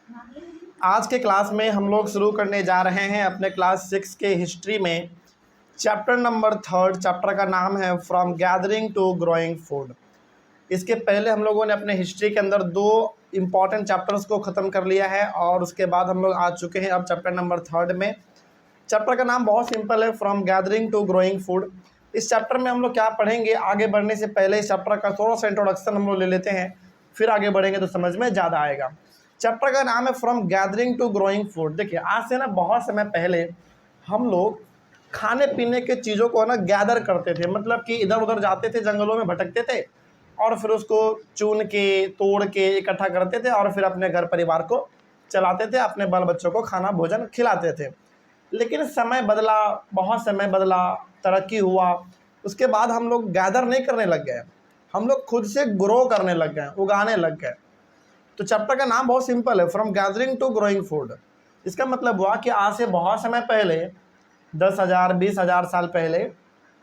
आज के क्लास में हम लोग शुरू करने जा रहे हैं अपने क्लास 6 के हिस्ट्री में चैप्टर नंबर 3। चैप्टर का नाम है from gathering to growing food. इसके पहले हम लोगों ने अपने हिस्ट्री के अंदर 2 इम्पॉर्टेंट चैप्टर्स को ख़त्म कर लिया है और उसके बाद हम लोग आ चुके हैं अब चैप्टर नंबर 3 में। चैप्टर का नाम बहुत सिंपल है, from gathering to growing food. इस चैप्टर में हम लोग क्या पढ़ेंगे, आगे बढ़ने से पहले इस चैप्टर का थोड़ा सा इंट्रोडक्शन हम लोग ले लेते हैं, फिर आगे बढ़ेंगे तो समझ में ज़्यादा आएगा। चैप्टर का नाम है from gathering to growing food. देखिए, आज से ना बहुत समय पहले हम लोग खाने पीने के चीज़ों को ना गैदर करते थे, मतलब कि इधर उधर जाते थे, जंगलों में भटकते थे और फिर उसको चुन के तोड़ के इकट्ठा करते थे और फिर अपने घर परिवार को चलाते थे, अपने बाल बच्चों को खाना भोजन खिलाते थे। लेकिन समय बदला, बहुत समय बदला, तरक्की हुआ, उसके बाद हम लोग गैदर नहीं करने लग गए, हम लोग खुद से ग्रो करने लग गए, उगाने लग गए। तो चैप्टर का नाम बहुत सिंपल है, from gathering to growing food. इसका मतलब हुआ कि आज से बहुत समय पहले, 10,000 20,000 साल पहले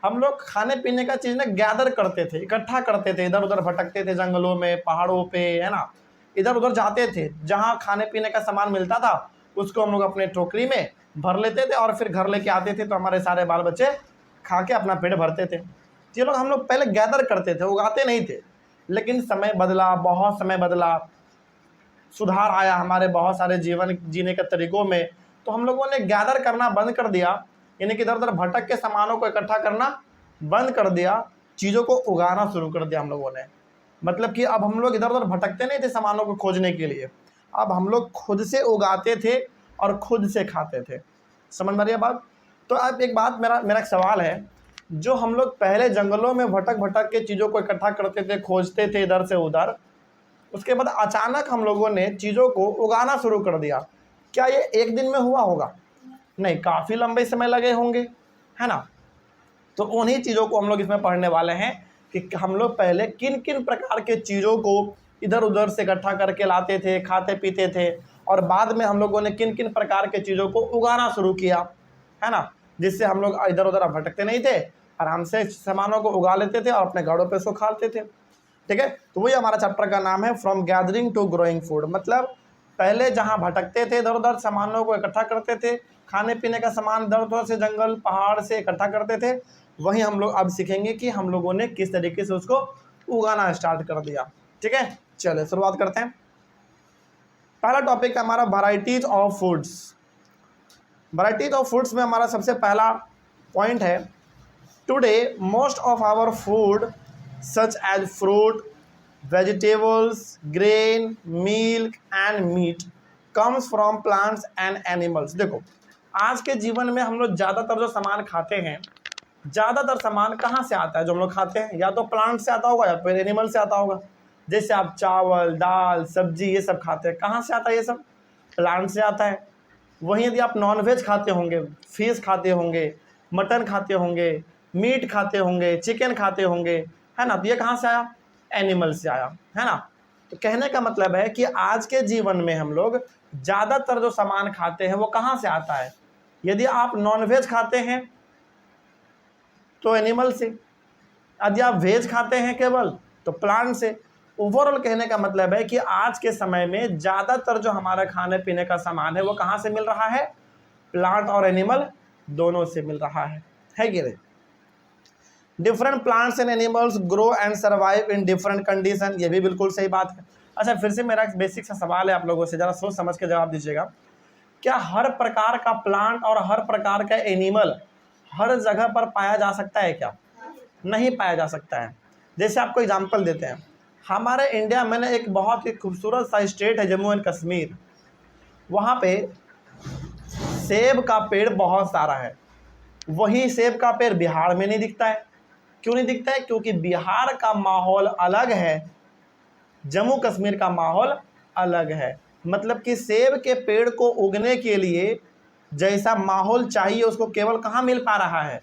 हम लोग खाने पीने का चीज़ ना गैदर करते थे, इकट्ठा करते थे, इधर उधर भटकते थे, जंगलों में, पहाड़ों पे, है ना, इधर उधर जाते थे, जहाँ खाने पीने का सामान मिलता था उसको हम लोग अपने टोकरी में भर लेते थे और फिर घर लेके आते थे, तो हमारे सारे बाल बच्चे खा के अपना पेट भरते थे। ये लोग हम लोग पहले गैदर करते थे, उगाते नहीं थे। लेकिन समय बदला, बहुत समय बदला, सुधार आया हमारे बहुत सारे जीवन जीने के तरीक़ों में, तो हम लोगों ने गैदर करना बंद कर दिया, यानी कि इधर उधर भटक के सामानों को इकट्ठा करना बंद कर दिया, चीज़ों को उगाना शुरू कर दिया हम लोगों ने। मतलब कि अब हम लोग इधर उधर भटकते नहीं थे सामानों को खोजने के लिए, अब हम लोग खुद से उगाते थे और खुद से खाते थे। समझ में आ रही है बात? तो अब एक बात, मेरा एक सवाल है, जो हम लोग पहले जंगलों में भटक भटक के चीज़ों को इकट्ठा करते थे, खोजते थे इधर से उधर, उसके बाद अचानक हम लोगों ने चीज़ों को उगाना शुरू कर दिया, क्या ये एक दिन में हुआ होगा? नहीं, काफ़ी लंबे समय लगे होंगे, है ना। तो उन्हीं चीज़ों को हम लोग इसमें पढ़ने वाले हैं कि हम लोग पहले किन किन प्रकार के चीज़ों को इधर उधर से इकट्ठा करके लाते थे, खाते पीते थे, और बाद में हम लोगों ने किन किन प्रकार के चीज़ों को उगाना शुरू किया, है ना, जिससे हम लोग इधर उधर भटकते नहीं थे, आराम से सामानों को उगा लेते थे और अपने घरों पे उसको खाते थे। ठीक है, तो वही हमारा चैप्टर का नाम है, from gathering to growing food. मतलब पहले जहाँ भटकते थे, इधर उधर सामानों को इकट्ठा करते थे, खाने पीने का सामान इधर उधर से जंगल पहाड़ से इकट्ठा करते थे, वही हम लोग अब सीखेंगे कि हम लोगों ने किस तरीके से उसको उगाना स्टार्ट कर दिया। ठीक है, चलिए शुरुआत करते हैं। पहला टॉपिक है हमारा varieties of foods. Varieties of foods में हमारा सबसे पहला पॉइंट है, today most of our food such as fruit, vegetables, grain, milk and meat comes from plants and animals। देखो, आज के जीवन में हम लोग ज़्यादातर जो सामान खाते हैं, ज़्यादातर सामान कहाँ से आता है जो हम लोग खाते हैं? या तो प्लांट से आता होगा या फिर एनिमल से आता होगा। जैसे आप चावल, दाल, सब्जी ये सब खाते हैं, कहाँ से आता है? ये सब प्लांट से आता है। वहीं यदि आप नॉनवेज खाते होंगे, फिश खाते होंगे, मटन खाते होंगे, मीट खाते होंगे, चिकन खाते होंगे, है ना, तो ये कहाँ से आया? एनिमल से आया, है ना। तो कहने का मतलब है कि आज के जीवन में हम लोग ज़्यादातर जो सामान खाते हैं वो कहाँ से आता है? यदि आप नॉनवेज खाते हैं तो एनिमल से, यदि आप वेज खाते हैं केवल तो प्लांट से। ओवरऑल कहने का मतलब है कि आज के समय में ज़्यादातर जो हमारा खाने पीने का सामान है वो कहाँ से मिल रहा है? प्लांट और एनिमल दोनों से मिल रहा है कि नहीं? Different plants and animals grow and survive in different condition, ये भी बिल्कुल सही बात है। अच्छा, फिर से मेरा एक बेसिक सा सवाल है आप लोगों से, ज़रा सोच समझ के जवाब दीजिएगा। क्या हर प्रकार का प्लांट और हर प्रकार का एनिमल हर जगह पर पाया जा सकता है क्या? नहीं पाया जा सकता है। जैसे आपको एग्जांपल देते हैं, हमारे इंडिया में ना एक बहुत ही खूबसूरत सा स्टेट है जम्मू एंड कश्मीर, वहाँ पे सेब का पेड़ बहुत सारा है। वही सेब का पेड़ बिहार में नहीं दिखता है। क्यों नहीं दिखता है? क्योंकि बिहार का माहौल अलग है, जम्मू कश्मीर का माहौल अलग है। मतलब कि सेब के पेड़ को उगने के लिए जैसा माहौल चाहिए उसको केवल कहाँ मिल पा रहा है?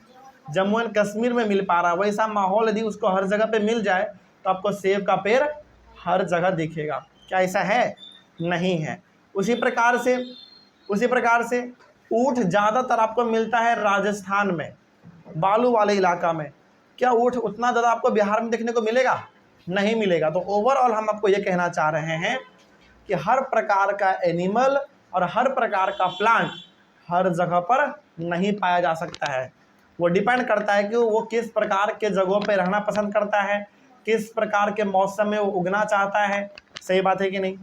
जम्मू एंड कश्मीर में मिल पा रहा है। वैसा माहौल यदि उसको हर जगह पे मिल जाए तो आपको सेब का पेड़ हर जगह दिखेगा। क्या ऐसा है? नहीं है। उसी प्रकार से ऊँट ज़्यादातर आपको मिलता है राजस्थान में, बालू वाले इलाका में। क्या ऊँट उतना ज़्यादा आपको बिहार में देखने को मिलेगा? नहीं मिलेगा। तो ओवरऑल हम आपको ये कहना चाह रहे हैं कि हर प्रकार का एनिमल और हर प्रकार का प्लांट हर जगह पर नहीं पाया जा सकता है। वो डिपेंड करता है कि वो किस प्रकार के जगहों पे रहना पसंद करता है, किस प्रकार के मौसम में वो उगना चाहता है। सही बात है कि नहीं?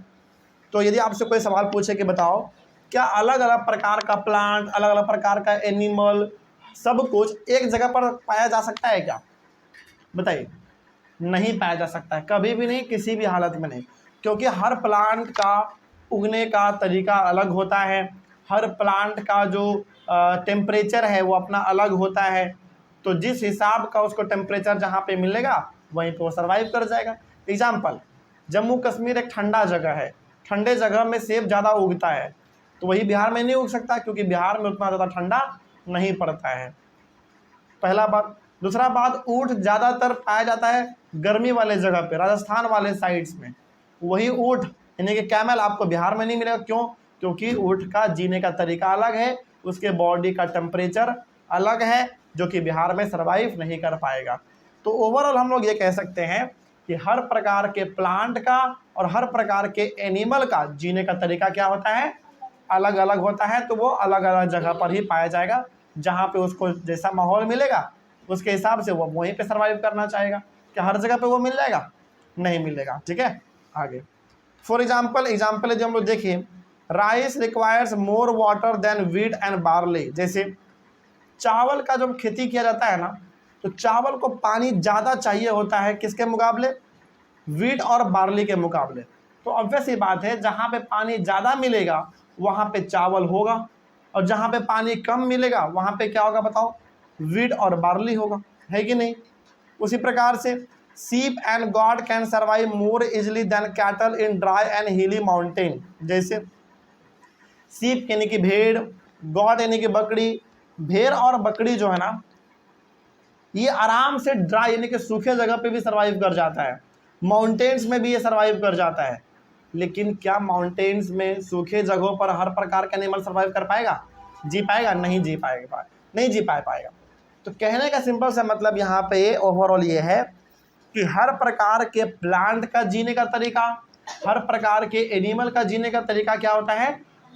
तो यदि आपसे कोई सवाल पूछे कि बताओ क्या अलग अलग प्रकार का प्लांट, अलग अलग प्रकार का एनिमल, सब कुछ एक जगह पर पाया जा सकता है क्या? बताइए। नहीं पाया जा सकता है, कभी भी नहीं, किसी भी हालत में नहीं, क्योंकि हर प्लांट का उगने का तरीका अलग होता है, हर प्लांट का जो टेम्परेचर है वो अपना अलग होता है। तो जिस हिसाब का उसको टेम्परेचर जहाँ पे मिलेगा वहीं पे वो सर्वाइव कर जाएगा। एग्जाम्पल, जम्मू कश्मीर एक ठंडा जगह है, ठंडे जगह में सेब ज़्यादा उगता है, तो वही बिहार में नहीं उग सकता क्योंकि बिहार में उतना ज़्यादा ठंडा नहीं पड़ता है। पहला बात। दूसरा बात, ऊँट ज़्यादातर पाया जाता है गर्मी वाले जगह पे, राजस्थान वाले साइड्स में। वही ऊँट यानी कि कैमल आपको बिहार में नहीं मिलेगा। क्यों? क्योंकि ऊँट का जीने का तरीका अलग है, उसके बॉडी का टेम्परेचर अलग है, जो कि बिहार में सर्वाइव नहीं कर पाएगा। तो ओवरऑल हम लोग ये कह सकते हैं कि हर प्रकार के प्लांट का और हर प्रकार के एनिमल का जीने का तरीका क्या होता है? अलग अलग होता है। तो वो अलग अलग जगह पर ही पाया जाएगा, जहाँ पे उसको जैसा माहौल मिलेगा उसके हिसाब से वो वहीं पे सर्वाइव करना चाहेगा। क्या हर जगह पे वो मिल जाएगा? नहीं मिलेगा। ठीक है, आगे। फॉर एग्जाम्पल यदि हम लोग देखें, rice requires more water than wheat and barley. जैसे चावल का जब खेती किया जाता है ना, तो चावल को पानी ज़्यादा चाहिए होता है, किसके मुकाबले? वीट और बार्ली के मुकाबले। तो ऑब्वियस ही बात है, जहाँ पे पानी ज़्यादा मिलेगा वहाँ पे चावल होगा, और जहाँ पे पानी कम मिलेगा वहाँ पे क्या होगा बताओ? वीट और बार्ली होगा, है कि नहीं? उसी प्रकार से sheep and goat can survive more easily than cattle in dry and hilly mountain. जैसे सीप यानी कि भेड़, गॉड यानी कि बकरी। भेड़ और बकरी जो है ना, ये आराम से ड्राई यानी कि सूखे जगह पे भी सर्वाइव कर जाता है, माउंटेन्स में भी ये सर्वाइव कर जाता है। लेकिन क्या माउंटेन्स में सूखे जगहों पर हर प्रकार का एनिमल सर्वाइव कर पाएगा? जी पाएगा? नहीं जी पाएगा, नहीं जी पाएगा। तो कहने का सिंपल सा मतलब यहाँ पे ओवरऑल ये है कि हर प्रकार के प्लांट का जीने का तरीका, हर प्रकार के एनिमल का जीने का तरीका क्या होता है?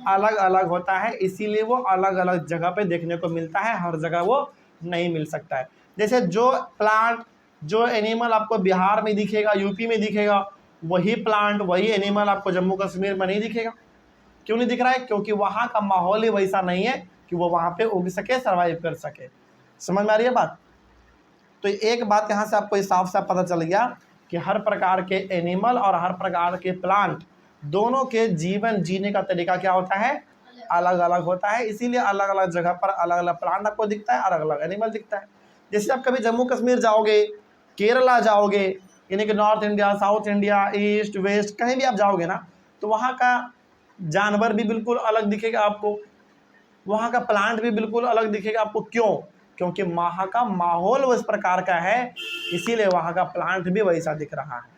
अलग अलग होता है। इसीलिए वो अलग अलग जगह पे देखने को मिलता है, हर जगह वो नहीं मिल सकता है। जैसे जो प्लांट, जो एनिमल आपको बिहार में दिखेगा, यूपी में दिखेगा, वही प्लांट, वही एनिमल आपको जम्मू कश्मीर में नहीं दिखेगा। क्यों नहीं दिख रहा है? क्योंकि वहाँ का माहौल ही वैसा नहीं है कि वो वहाँ पे उग सके, सर्वाइव कर सके। समझ में आ रही है बात? तो एक बात यहाँ से आपको साफ साफ पता चल गया कि हर प्रकार के एनिमल और हर प्रकार के प्लांट दोनों के जीवन जीने का तरीका क्या होता है? अलग अलग होता है। इसीलिए अलग अलग जगह पर अलग अलग प्लांट आपको दिखता है, अलग अलग एनिमल दिखता है। जैसे आप कभी जम्मू कश्मीर जाओगे, केरला जाओगे, यानी कि north India, south India, east west, कहीं भी आप जाओगे ना, तो वहाँ का जानवर भी बिल्कुल अलग दिखेगा आपको, वहाँ का प्लांट भी बिल्कुल अलग दिखेगा आपको। क्यों? क्योंकि वहाँ का माहौल उस प्रकार का है, इसीलिए वहाँ का प्लांट भी वैसा दिख रहा है।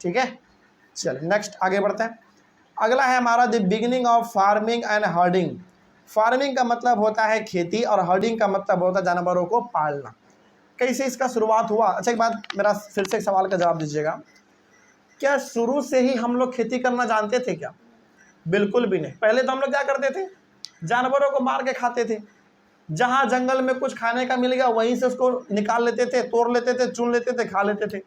ठीक है, चलिए नेक्स्ट आगे बढ़ते हैं। अगला है हमारा the beginning of farming and herding. Farming का मतलब होता है खेती और हर्डिंग का मतलब होता है जानवरों को पालना। कैसे इसका शुरुआत हुआ? अच्छा, एक बात मेरा फिर से एक सवाल का जवाब दीजिएगा, क्या शुरू से ही हम लोग खेती करना जानते थे क्या? बिल्कुल भी नहीं। पहले तो हम लोग क्या करते थे? जानवरों को मार के खाते थे। जहाँ जंगल में कुछ खाने का मिल गया वहीं से उसको निकाल लेते थे, तोड़ लेते थे, चुन लेते थे, खा लेते थे।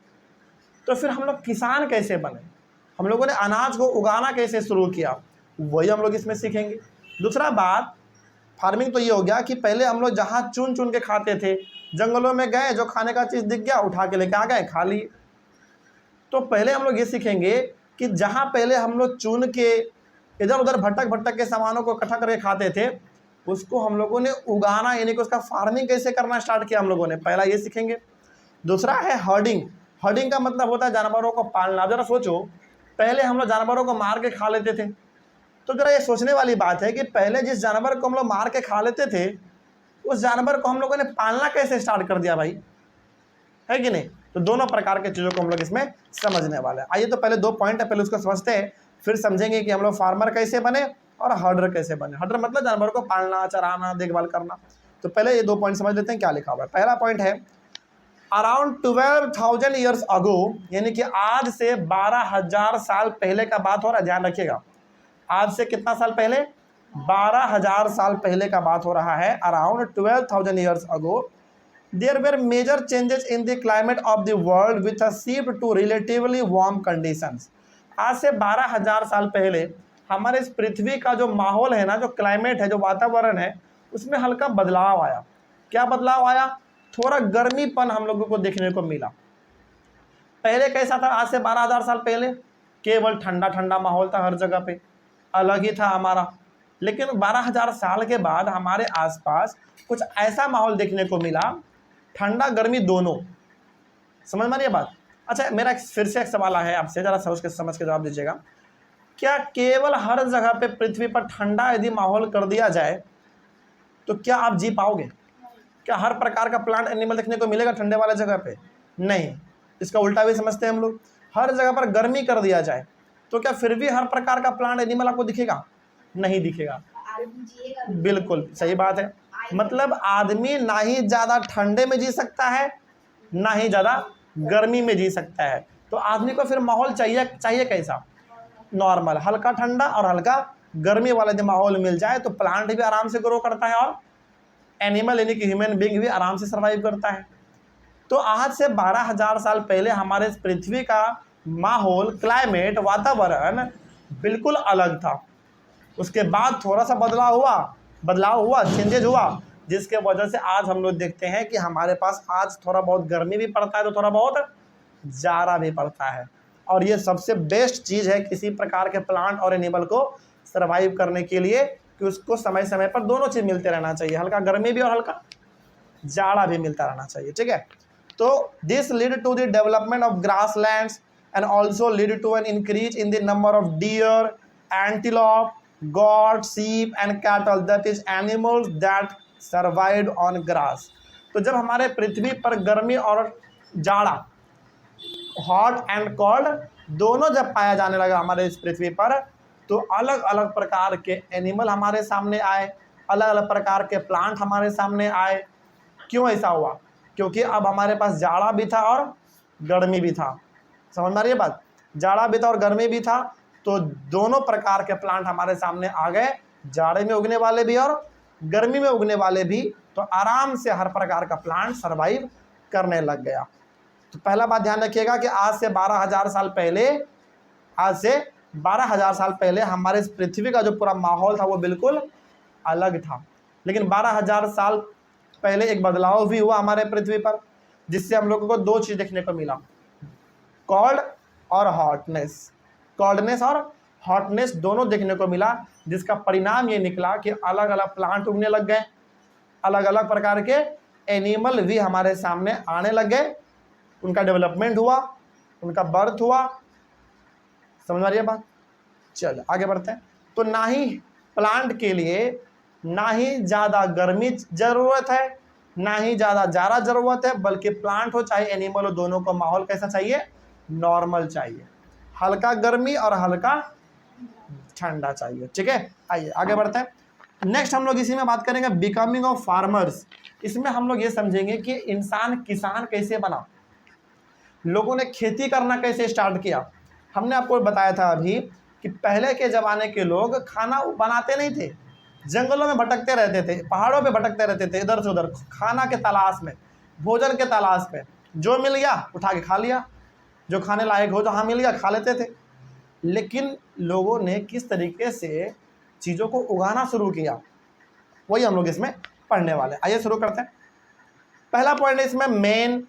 तो फिर हम लोग किसान कैसे बने? हम लोगों ने अनाज को उगाना कैसे शुरू किया, वही हम लोग इसमें सीखेंगे। दूसरा बात, फार्मिंग तो ये हो गया कि पहले हम लोग जहाँ चुन चुन के खाते थे, जंगलों में गए, जो खाने का चीज़ दिख गया उठा के लेके आ गए, खा लिए। तो पहले हम लोग ये सीखेंगे कि जहाँ पहले हम लोग चुन के इधर उधर भटक भटक के सामानों को इकट्ठा करके खाते थे, उसको हम लोगों ने उगाना यानी कि उसका फार्मिंग कैसे करना स्टार्ट किया हम लोगों ने, पहला ये सीखेंगे। दूसरा है हर्डिंग। हर्डिंग का मतलब होता है जानवरों को पालना। जरा सोचो, पहले हम लोग जानवरों को मार के खा लेते थे, तो जरा ये सोचने वाली बात है कि पहले जिस जानवर को हम लोग मार के खा लेते थे, उस जानवर को हम लोगों ने पालना कैसे स्टार्ट कर दिया भाई, है कि नहीं? तो दोनों प्रकार के चीज़ों को हम लोग इसमें समझने वाले हैं। आइए तो पहले 2 पॉइंट है, पहले उसको समझते हैं, फिर समझेंगे कि हम लोग फार्मर कैसे बने और हर्डर कैसे बने। हर्डर मतलब जानवरों को पालना, चराना, देखभाल करना। तो पहले ये 2 पॉइंट समझ लेते हैं क्या लिखा हुआ है। पहला पॉइंट है अराउंड 12,000 ईयर्स अगो, यानी कि आज से 12,000 साल पहले का बात हो रहा है, ध्यान रखिएगा। आज से कितना साल पहले? 12,000 साल पहले का बात हो रहा है। Around 12,000 years ago there were major changes in the climate of the world with a shift to relatively warm conditions. आज से 12,000 साल पहले हमारे इस पृथ्वी का जो माहौल है ना, जो क्लाइमेट है, जो वातावरण है, उसमें हल्का बदलाव आया। क्या बदलाव आया? थोड़ा गर्मीपन हम लोगों को देखने को मिला। पहले कैसा था? आज से 12,000 साल पहले केवल ठंडा ठंडा माहौल था, हर जगह पे अलग ही था हमारा। लेकिन 12,000 साल के बाद हमारे आसपास कुछ ऐसा माहौल देखने को मिला, ठंडा गर्मी दोनों। समझ में आ रही है बात? अच्छा, मेरा फिर से एक सवाल है आपसे, जरा समझ के जवाब दीजिएगा। क्या केवल हर जगह पे पृथ्वी पर ठंडा यदि माहौल कर दिया जाए तो क्या आप जी पाओगे? क्या हर प्रकार का प्लांट एनिमल देखने को मिलेगा ठंडे वाले जगह पे? नहीं। इसका उल्टा भी समझते हैं हम लोग। हर जगह पर गर्मी कर दिया जाए तो क्या फिर भी हर प्रकार का प्लांट एनिमल आपको दिखेगा? नहीं दिखेगा। बिल्कुल सही बात है। मतलब आदमी ना ही ज़्यादा ठंडे में जी सकता है, ना ही ज़्यादा गर्मी में जी सकता है। तो आदमी को फिर माहौल चाहिए कैसा? नॉर्मल, हल्का ठंडा और हल्का गर्मी वाला जो माहौल मिल जाए तो प्लांट भी आराम से ग्रो करता है और एनिमल यानी कि ह्यूमन बीइंग भी आराम से सर्वाइव करता है। तो आज से 12,000 साल पहले हमारे इस पृथ्वी का माहौल, क्लाइमेट, वातावरण बिल्कुल अलग था। उसके बाद थोड़ा सा बदलाव हुआ, चेंजेज हुआ, जिसके वजह से आज हम लोग देखते हैं कि हमारे पास आज थोड़ा बहुत गर्मी भी पड़ता है तो थोड़ा बहुत जाड़ा भी पड़ता है। और ये सबसे बेस्ट चीज़ है किसी प्रकार के प्लांट और एनिमल को सर्वाइव करने के लिए कि उसको समय समय पर दोनों चीज़ मिलते रहना चाहिए, हल्का गर्मी भी और हल्का जाड़ा भी मिलता रहना चाहिए। ठीक है। तो this lead to the development of grasslands and also lead to an increase in the number of deer, antelope, goat, sheep and cattle, that is animals that survived on grass। तो जब हमारे पृथ्वी पर गर्मी और जाड़ा, हॉट एंड कोल्ड दोनों जब पाया जाने लगा हमारे इस पृथ्वी पर, तो अलग अलग प्रकार के एनिमल हमारे सामने आए, अलग अलग प्रकार के प्लांट हमारे सामने आए। क्यों ऐसा हुआ? क्योंकि अब हमारे पास जाड़ा भी था और गर्मी भी था। समझ में आ रही है बात? जाड़ा भी था और गर्मी भी था, तो दोनों प्रकार के प्लांट हमारे सामने आ गए, जाड़े में उगने वाले भी और गर्मी में उगने वाले भी। तो आराम से हर प्रकार का प्लांट सर्वाइव करने लग गया। तो पहला बात ध्यान रखिएगा कि आज से 12,000 साल पहले हमारे इस पृथ्वी का जो पूरा माहौल था वो बिल्कुल अलग था। लेकिन 12,000 साल पहले एक बदलाव भी हुआ हमारे पृथ्वी पर, जिससे हम लोगों को दो चीज़ देखने को मिला, कोल्ड और हॉटनेस। कोल्डनेस और हॉटनेस दोनों देखने को मिला, जिसका परिणाम ये निकला कि अलग अलग प्लांट उगने लग गए, अलग अलग प्रकार के एनिमल भी हमारे सामने आने लग गए, उनका डेवलपमेंट हुआ, उनका बर्थ हुआ। समझ आ रही है बात? चल आगे बढ़ते हैं। तो ना ही प्लांट के लिए ना ही ज़्यादा गर्मी ज़रूरत है, ना ही ज़्यादा जाड़ा ज़रूरत है, बल्कि प्लांट हो चाहे एनिमल हो, दोनों को माहौल कैसा चाहिए? नॉर्मल चाहिए, हल्का गर्मी और हल्का ठंडा चाहिए। ठीक है, आइए आगे बढ़ते हैं। नेक्स्ट हम लोग इसी में बात करेंगे बिकमिंग ऑफ फार्मर्स। इसमें हम लोग ये समझेंगे कि इंसान किसान कैसे बना, लोगों ने खेती करना कैसे स्टार्ट किया। हमने आपको बताया था अभी कि पहले के ज़माने के लोग खाना बनाते नहीं थे, जंगलों में भटकते रहते थे, पहाड़ों पे भटकते रहते थे, इधर से उधर खाना के तलाश में, भोजन के तलाश में। जो मिल गया उठा के खा लिया, जो खाने लायक हो जहाँ मिल गया खा लेते थे। लेकिन लोगों ने किस तरीके से चीज़ों को उगाना शुरू किया, वही हम लोग इसमें पढ़ने वाले हैं। आइए शुरू करते हैं। पहला पॉइंट है इसमें, main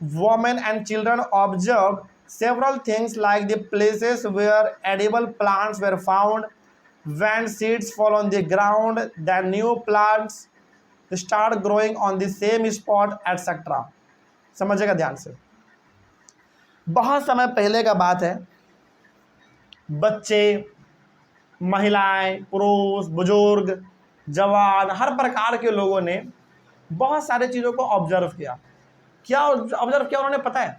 women and children observe several things like the places where edible plants were found, when seeds fall on the ground, then new plants start growing on the same spot, etc। समझिएगा ध्यान से। बहुत समय पहले का बात है, बच्चे, महिलाएं, पुरुष, बुजुर्ग, जवान, हर प्रकार के लोगों ने बहुत सारे चीज़ों को ऑब्जर्व किया। क्या ऑब्जर्व किया उन्होंने पता है?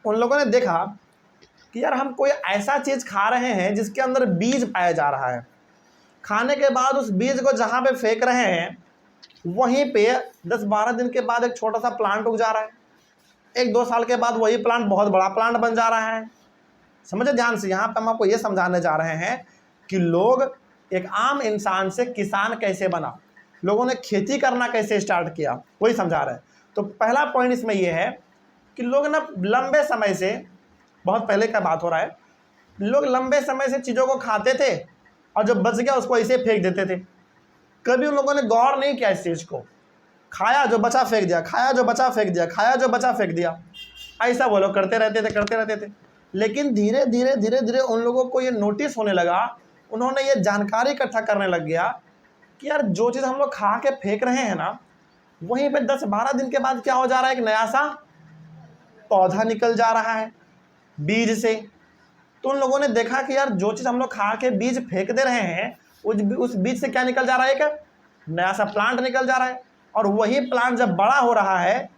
उन लोगों ने देखा कि यार हम कोई ऐसा चीज़ खा रहे हैं जिसके अंदर बीज पाया जा रहा है, खाने के बाद उस बीज को जहाँ पे फेंक रहे हैं वहीं पे 10-12 दिन के बाद एक छोटा सा प्लांट उग जा रहा है, 1-2 साल के बाद वही प्लांट बहुत बड़ा प्लांट बन जा रहा है। समझे ध्यान से, यहाँ पे हम आपको ये समझाने जा रहे हैं कि लोग, एक आम इंसान से किसान कैसे बना, लोगों ने खेती करना कैसे स्टार्ट किया, वही समझा रहे हैं। तो पहला पॉइंट इसमें यह है कि लोग ना लंबे समय से, बहुत पहले का बात हो रहा है, लोग लंबे समय से चीज़ों को खाते थे और जो बच गया उसको ऐसे फेंक देते थे। कभी उन लोगों ने गौर नहीं किया इस चीज़ को, खाया जो बचा फेंक दिया, खाया जो बचा फेंक दिया, खाया जो बचा फेंक दिया, ऐसा वो लोग करते रहते थे। लेकिन धीरे धीरे उन लोगों को ये नोटिस होने लगा, उन्होंने ये जानकारी इकट्ठा करने लग गया कि यार जो चीज़ हम लोग खा के फेंक रहे हैं ना, वहीं पे 10-12 दिन के बाद क्या हो जा रहा है, एक नया सा पौधा निकल जा रहा है बीज से। तो उन लोगों ने देखा कि यार जो चीज़ हम लोग खा के बीज फेंक दे रहे हैं, उस बीज से क्या निकल जा रहा है, एक नया सा प्लांट निकल जा रहा है। और वही प्लांट जब बड़ा हो रहा है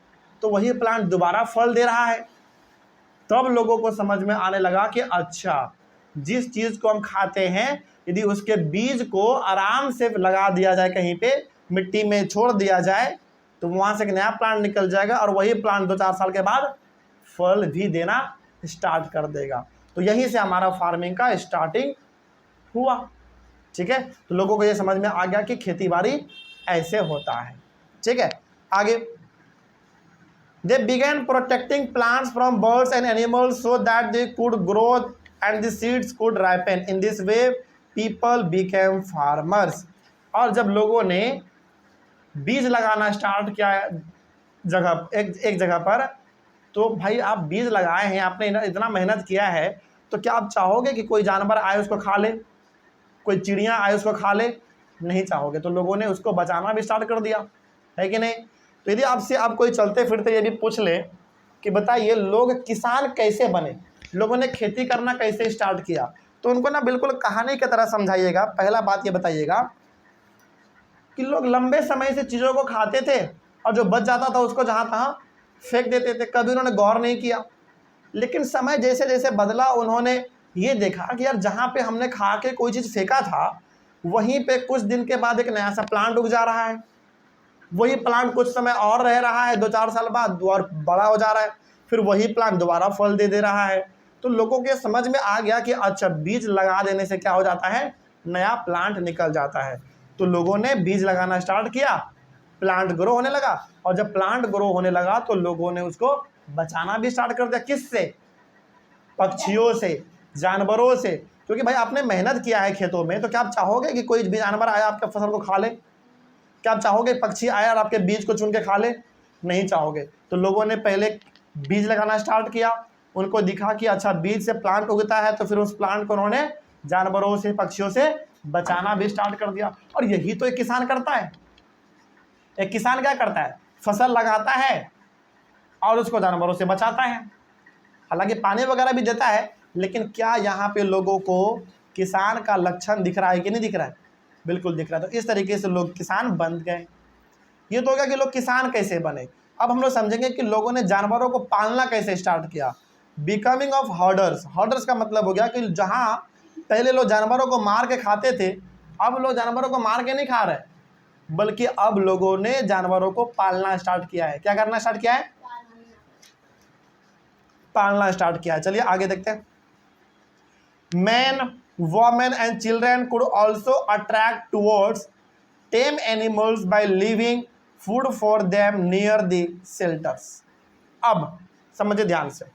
तो वही प्लांट दोबारा फल दे रहा है। तब लोगों को समझ में आने लगा कि अच्छा, जिस चीज़ को हम खाते हैं, यदि उसके बीज को आराम से लगा दिया जाए, कहीं पे मिट्टी में छोड़ दिया जाए, तो वहाँ से एक नया प्लांट निकल जाएगा और वही प्लांट 2-4 साल के बाद फल भी देना स्टार्ट कर देगा। तो यहीं से हमारा फार्मिंग का स्टार्टिंग हुआ। ठीक है, तो लोगों को ये समझ में आ गया कि खेती बाड़ी ऐसे होता है। ठीक है, आगे they began protecting plants from birds and animals so that they could grow and the seeds could ripen. In this way people became farmers. और जब लोगों ने बीज लगाना स्टार्ट किया एक जगह पर, तो भाई आप बीज लगाए हैं, आपने इतना मेहनत किया है, तो क्या आप चाहोगे कि कोई जानवर आए उसको खा ले, कोई चिड़िया आए उसको खा ले? नहीं चाहोगे। तो लोगों ने उसको बचाना भी स्टार्ट कर दिया, है कि नहीं? तो यदि आपसे आप कोई चलते फिरते ये भी पूछ ले कि बताइए लोग किसान कैसे बने, लोगों ने खेती करना कैसे स्टार्ट किया, तो उनको ना बिल्कुल कहानी की तरह समझाइएगा। पहला बात ये बताइएगा कि लोग लंबे समय से चीज़ों को खाते थे और जो बच जाता था उसको जहाँ तहाँ फेंक देते थे, कभी उन्होंने गौर नहीं किया। लेकिन समय जैसे जैसे बदला, उन्होंने ये देखा कि यार जहाँ पे हमने खा के कोई चीज़ फेंका था, वहीं पे कुछ दिन के बाद एक नया सा प्लांट उग जा रहा है, वही प्लांट कुछ समय और रह रहा है, 2-4 साल बाद और बड़ा हो जा रहा है, फिर वही प्लांट दोबारा फल दे रहा है। तो लोगों के समझ में आ गया कि अच्छा, बीज लगा देने से क्या हो जाता है, नया प्लांट निकल जाता है। तो लोगों ने बीज लगाना स्टार्ट किया, प्लांट ग्रो होने लगा, और जब प्लांट ग्रो होने लगा तो लोगों ने उसको बचाना भी स्टार्ट कर दिया। किससे? पक्षियों से, जानवरों से। क्योंकि भाई आपने मेहनत किया है खेतों में, तो क्या आप चाहोगे कि कोई भी जानवर आया आपके फसल को खा ले? क्या आप चाहोगे पक्षी आया और आपके बीज को चुन के खा ले? नहीं चाहोगे। तो लोगों ने पहले बीज लगाना स्टार्ट किया, उनको दिखा कि अच्छा, बीज से प्लांट उगता है, तो फिर उस प्लांट को उन्होंने जानवरों से, पक्षियों से बचाना भी स्टार्ट कर दिया। और यही तो एक किसान करता है। एक किसान क्या करता है? फसल लगाता है और उसको जानवरों से बचाता है। हालांकि पानी वगैरह भी देता है, लेकिन क्या यहाँ पे लोगों को किसान का लक्षण दिख रहा है कि नहीं दिख रहा है? बिल्कुल दिख रहा है। तो इस तरीके से लोग किसान बन गए। ये तो हो गया कि लोग किसान कैसे बने। अब हम लोग समझेंगे कि लोगों ने जानवरों को पालना कैसे स्टार्ट किया। Becoming of herders. हर्डर्स का मतलब हो गया कि जहाँ पहले लोग जानवरों को मार के खाते थे, अब लोग जानवरों को मार के नहीं खा रहे, बल्कि अब लोगों ने जानवरों को पालना स्टार्ट किया है। क्या करना स्टार्ट किया है? पालना स्टार्ट किया है। चलिए आगे देखते हैं। Men, women and children could also attract towards tame animals by leaving food for them near the shelters. अब समझिए ध्यान से,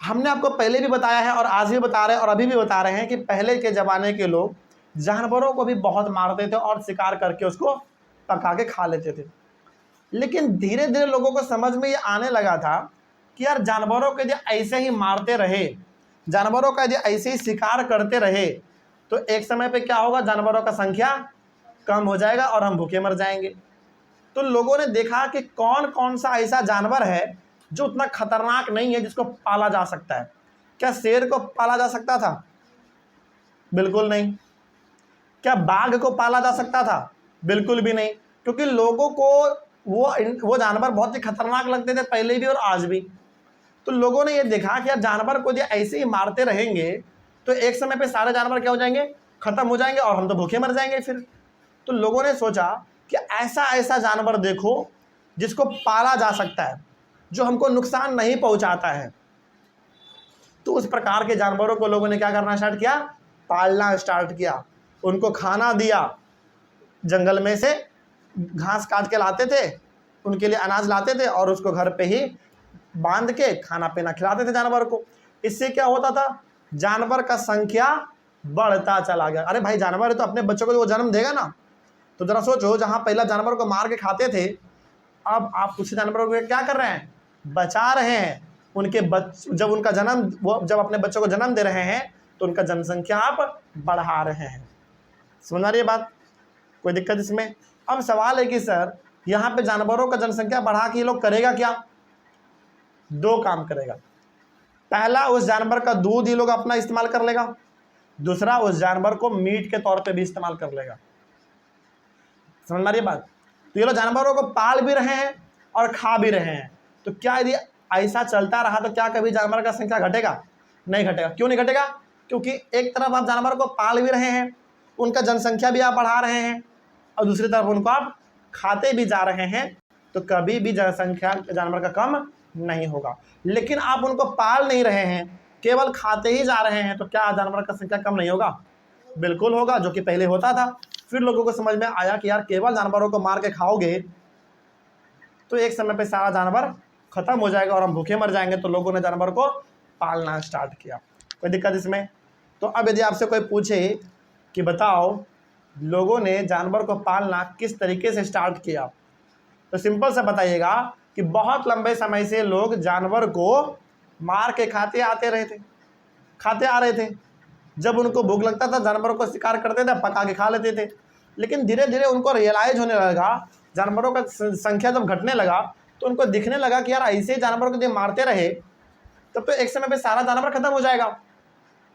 हमने आपको पहले भी बताया है और आज भी बता रहे हैं और अभी भी बता रहे हैं कि पहले के ज़माने के लोग जानवरों को भी बहुत मारते थे और शिकार करके उसको पका के खा लेते थे। लेकिन धीरे धीरे लोगों को समझ में ये आने लगा था कि यार जानवरों के जो ऐसे ही मारते रहे, जानवरों का जो ऐसे ही शिकार करते रहे, तो एक समय पे क्या होगा, जानवरों का संख्या कम हो जाएगा और हम भूखे मर जाएंगे। तो लोगों ने देखा कि कौन कौन सा ऐसा जानवर है जो उतना खतरनाक नहीं है, जिसको पाला जा सकता है। क्या शेर को पाला जा सकता था? बिल्कुल नहीं। क्या बाघ को पाला जा सकता था? बिल्कुल भी नहीं, क्योंकि लोगों को वो जानवर बहुत ही खतरनाक लगते थे, पहले भी और आज भी। तो लोगों ने ये देखा कि यार जानवर को जो ऐसे ही मारते रहेंगे तो एक समय पे सारे जानवर क्या हो जाएंगे, खत्म हो जाएंगे और हम तो भूखे मर जाएंगे फिर। तो लोगों ने सोचा कि ऐसा ऐसा जानवर देखो जिसको पाला जा सकता है, जो हमको नुकसान नहीं पहुंचाता है। तो उस प्रकार के जानवरों को लोगों ने क्या करना स्टार्ट किया? पालना स्टार्ट किया। उनको खाना दिया, जंगल में से घास काट के लाते थे, उनके लिए अनाज लाते थे और उसको घर पे ही बांध के खाना पीना खिलाते थे जानवर को। इससे क्या होता था? जानवर का संख्या बढ़ता चला गया। अरे भाई, जानवर है तो अपने बच्चों को वो जन्म देगा ना। तो जरा सोचो, जहां पहला जानवर को मार के खाते थे, अब आप कुछ जानवरों को क्या कर रहे हैं? बचा रहे हैं। उनके जब उनका जन्म, वो जब अपने बच्चों को जन्म दे रहे हैं तो उनका जनसंख्या आप बढ़ा रहे हैं। समझ आ रही है बात? कोई दिक्कत इसमें? अब सवाल है कि सर, यहाँ पे जानवरों का जनसंख्या बढ़ा के ये लोग करेगा क्या? दो काम करेगा। पहला, उस जानवर का दूध ये लोग अपना इस्तेमाल कर लेगा। दूसरा, उस जानवर को मीट के तौर पे भी इस्तेमाल कर लेगा। समझ में आ रही है बात? तो ये लोग जानवरों को पाल भी रहे हैं और खा भी रहे हैं। तो क्या यदि ऐसा चलता रहा तो क्या कभी जानवर का संख्या घटेगा? नहीं घटेगा। क्यों नहीं घटेगा? क्योंकि एक तरफ आप जानवर को पाल भी रहे हैं, उनका जनसंख्या भी आप बढ़ा रहे हैं, और दूसरी तरफ उनको आप खाते भी जा रहे हैं, तो कभी भी जनसंख्या जानवर का कम नहीं होगा। लेकिन आप उनको पाल नहीं रहे हैं, केवल खाते ही जा रहे हैं, तो क्या जानवर का संख्या कम नहीं होगा? बिल्कुल होगा, जो कि पहले होता था। फिर लोगों को समझ में आया कि यार, केवल जानवरों को मार के खाओगे तो एक समय पे सारा जानवर खत्म हो जाएगा और हम भूखे मर जाएंगे। तो लोगों ने जानवर को पालना स्टार्ट किया। कोई दिक्कत इसमें? तो अब यदि आपसे कोई पूछे कि बताओ लोगों ने जानवर को पालना किस तरीके से स्टार्ट किया, तो सिंपल से बताइएगा कि बहुत लंबे समय से लोग जानवर को मार के खाते आ रहे थे। जब उनको भूख लगता था, जानवरों को शिकार करते थे, पका के खा लेते थे। लेकिन धीरे धीरे उनको रियलाइज होने लगा, जानवरों का संख्या जब घटने लगा तो उनको दिखने लगा कि यार, ऐसे जानवरों को जब मारते रहे तब तो एक समय पे सारा जानवर खत्म हो जाएगा।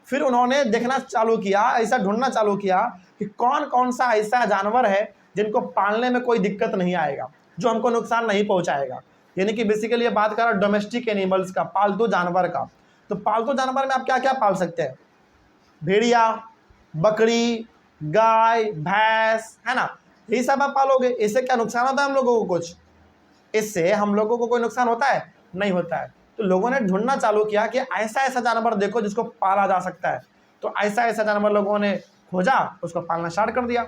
फिर उन्होंने देखना चालू किया, ऐसा ढूंढना चालू किया कि कौन कौन सा ऐसा जानवर है जिनको पालने में कोई दिक्कत नहीं आएगा, जो हमको नुकसान नहीं पहुंचाएगा। यानी कि बेसिकली ये बात कर रहा डोमेस्टिक एनिमल्स का, पालतू जानवर का। तो पालतू जानवर में आप क्या क्या पाल सकते हैं? भेड़िया, बकरी, गाय, भैंस, है ना, यही सब आप पालोगे। इससे क्या नुकसान होता है हम लोगों को? कुछ इससे हम लोगों को कोई नुकसान होता है? नहीं होता है। तो लोगों ने ढूंढना चालू किया कि ऐसा ऐसा जानवर देखो जिसको पाला जा सकता है। तो ऐसा ऐसा जानवर लोगों ने खोजा, उसको पालना स्टार्ट कर दिया।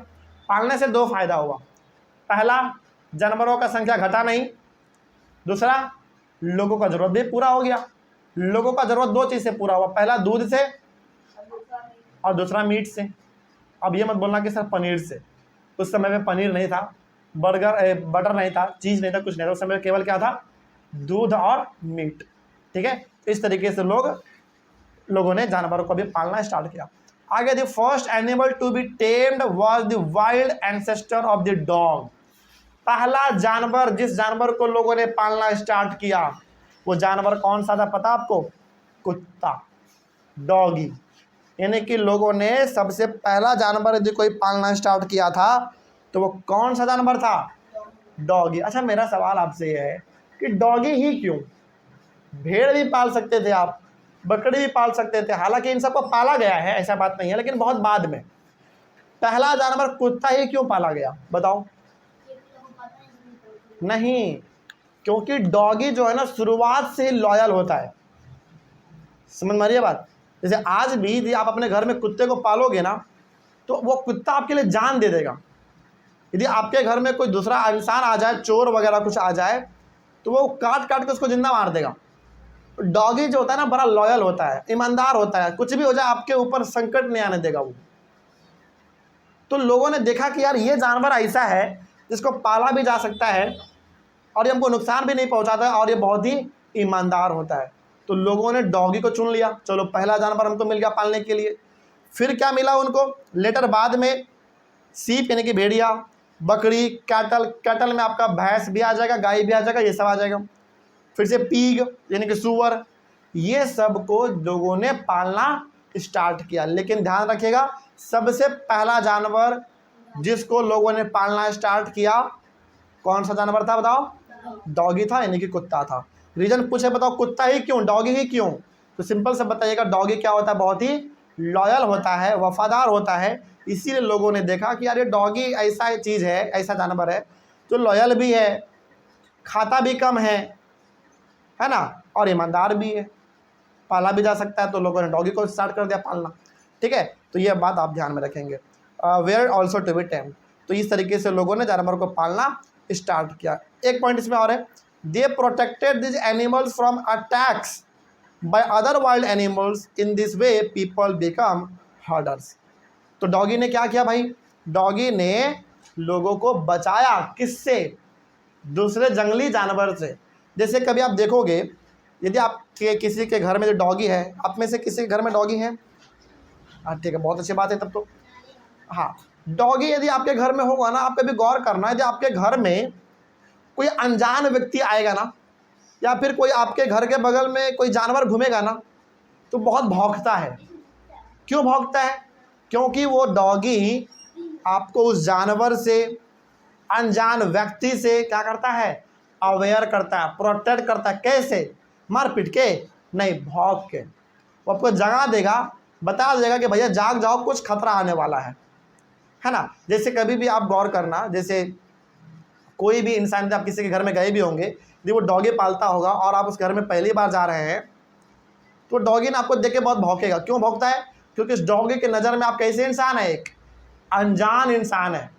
पालने से दो फायदा हुआ। पहला, जानवरों का संख्या घटा नहीं। दूसरा, लोगों का जरूरत भी पूरा हो गया। लोगों का जरूरत दो चीज से पूरा हुआ, पहला दूध से और दूसरा मीट से। अब ये मत बोलना कि सर पनीर से। उस समय में पनीर नहीं था, बटर नहीं था, चीज़ नहीं था, कुछ नहीं था। उस समय केवल क्या था? दूध और मीट। ठीक है? इस तरीके से लोगों ने जानवरों को भी पालना स्टार्ट किया। आगे, the first animal to be tamed was the wild ancestor of the dog. पहला जानवर, जिस जानवर को लोगों ने पालना स्टार्ट किया, वो जानवर कौन सा था पता आपको? कुत्ता, डॉगी। यानी कि लोगों ने सबसे पहला जानवर यदि कोई पालना स्टार्ट किया था तो वो कौन सा जानवर था? डॉगी। अच्छा, मेरा सवाल आपसे ये है कि डॉगी ही क्यों? भेड़ भी पाल सकते थे आप, बकरी भी पाल सकते थे, हालांकि इन सबको पाला गया है, ऐसा बात नहीं है, लेकिन बहुत बाद में। पहला जानवर कुत्ता ही क्यों पाला गया, बताओ? नहीं, क्योंकि डॉगी जो है ना, शुरुआत से ही लॉयल होता है। समझ में आ रही है बात? जैसे आज भी यदि आप अपने घर में कुत्ते को पालोगे ना, तो वो कुत्ता आपके लिए जान दे देगा। यदि आपके घर में कोई दूसरा इंसान आ जाए, चोर वगैरह कुछ आ जाए, तो वो काट काट के उसको जिंदा मार देगा। डॉगी जो होता है ना, बड़ा लॉयल होता है, ईमानदार होता है, कुछ भी हो जाए आपके ऊपर संकट नहीं आने देगा वो। तो लोगों ने देखा कि यार, ये जानवर ऐसा है जिसको पाला भी जा सकता है और ये हमको नुकसान भी नहीं पहुंचाता है और ये बहुत ही ईमानदार होता है। तो लोगों ने डॉगी को चुन लिया। चलो, पहला जानवर हमको मिल गया पालने के लिए। फिर क्या मिला उनको? लेटर बाद में सीप यानी कि भेड़िया, बकरी, कैटल में आपका भैंस भी आ जाएगा, गाय भी आ जाएगा, ये सब आ जाएगा। फिर से पीग यानी कि सुअर, ये सब को लोगों ने पालना स्टार्ट किया। लेकिन ध्यान रखिएगा, सबसे पहला जानवर जिसको लोगों ने पालना स्टार्ट किया, कौन सा जानवर था बताओ? डॉगी था, यानी कि कुत्ता था। रीजन पूछे बताओ कुत्ता ही क्यों, डॉगी ही क्यों? तो सिंपल से बताइएगा, डॉगी क्या होता है? बहुत ही लॉयल होता है, वफादार होता है, इसीलिए लोगों ने देखा कि यार ये डॉगी ऐसा चीज़ है, ऐसा जानवर है जो लॉयल भी है, खाता भी कम है ना, और ईमानदार भी है, पाला भी जा सकता है, तो लोगों ने डॉगी को स्टार्ट कर दिया पालना। ठीक है, तो ये बात आप ध्यान में रखेंगे। Were also to be tamed, तो इस तरीके से लोगों ने जानवर को पालना स्टार्ट किया। एक पॉइंट इसमें और है, they protected this animals from attacks by other wild animals, in this way people become herders. तो डॉगी ने क्या किया भाई, डॉगी ने लोगों को बचाया, किससे, दूसरे जंगली जानवर से। जैसे कभी आप देखोगे, यदि आपके किसी के घर में जो डॉगी है, आप में से किसी के घर में डॉगी है, हाँ ठीक है, बहुत अच्छी बात है तब तो। हाँ, डॉगी यदि आपके घर में होगा ना, आप कभी गौर करना, यदि आपके घर में कोई अनजान व्यक्ति आएगा ना, या फिर कोई आपके घर के बगल में कोई जानवर घूमेगा ना, तो बहुत भौंकता है। क्यों भौंकता है? क्योंकि वो डॉगी आपको उस जानवर से, अनजान व्यक्ति से क्या करता है, अवेयर करता है, प्रोटेक्ट करता है। कैसे? मार पीट के नहीं, भौंक के। वो आपको जगा देगा, बता देगा कि भैया जाग जाओ, कुछ खतरा आने वाला है ना। जैसे कभी भी आप गौर करना, जैसे कोई भी इंसान, जब आप किसी के घर में गए भी होंगे, यदि वो डॉगी पालता होगा और आप उस घर में पहली बार जा रहे हैं, तो डॉगी ने आपको देख के बहुत भौंकेगा। क्यों भौंकता है? क्योंकि इस डॉगी के नज़र में आप कैसे इंसान है, एक अनजान इंसान है।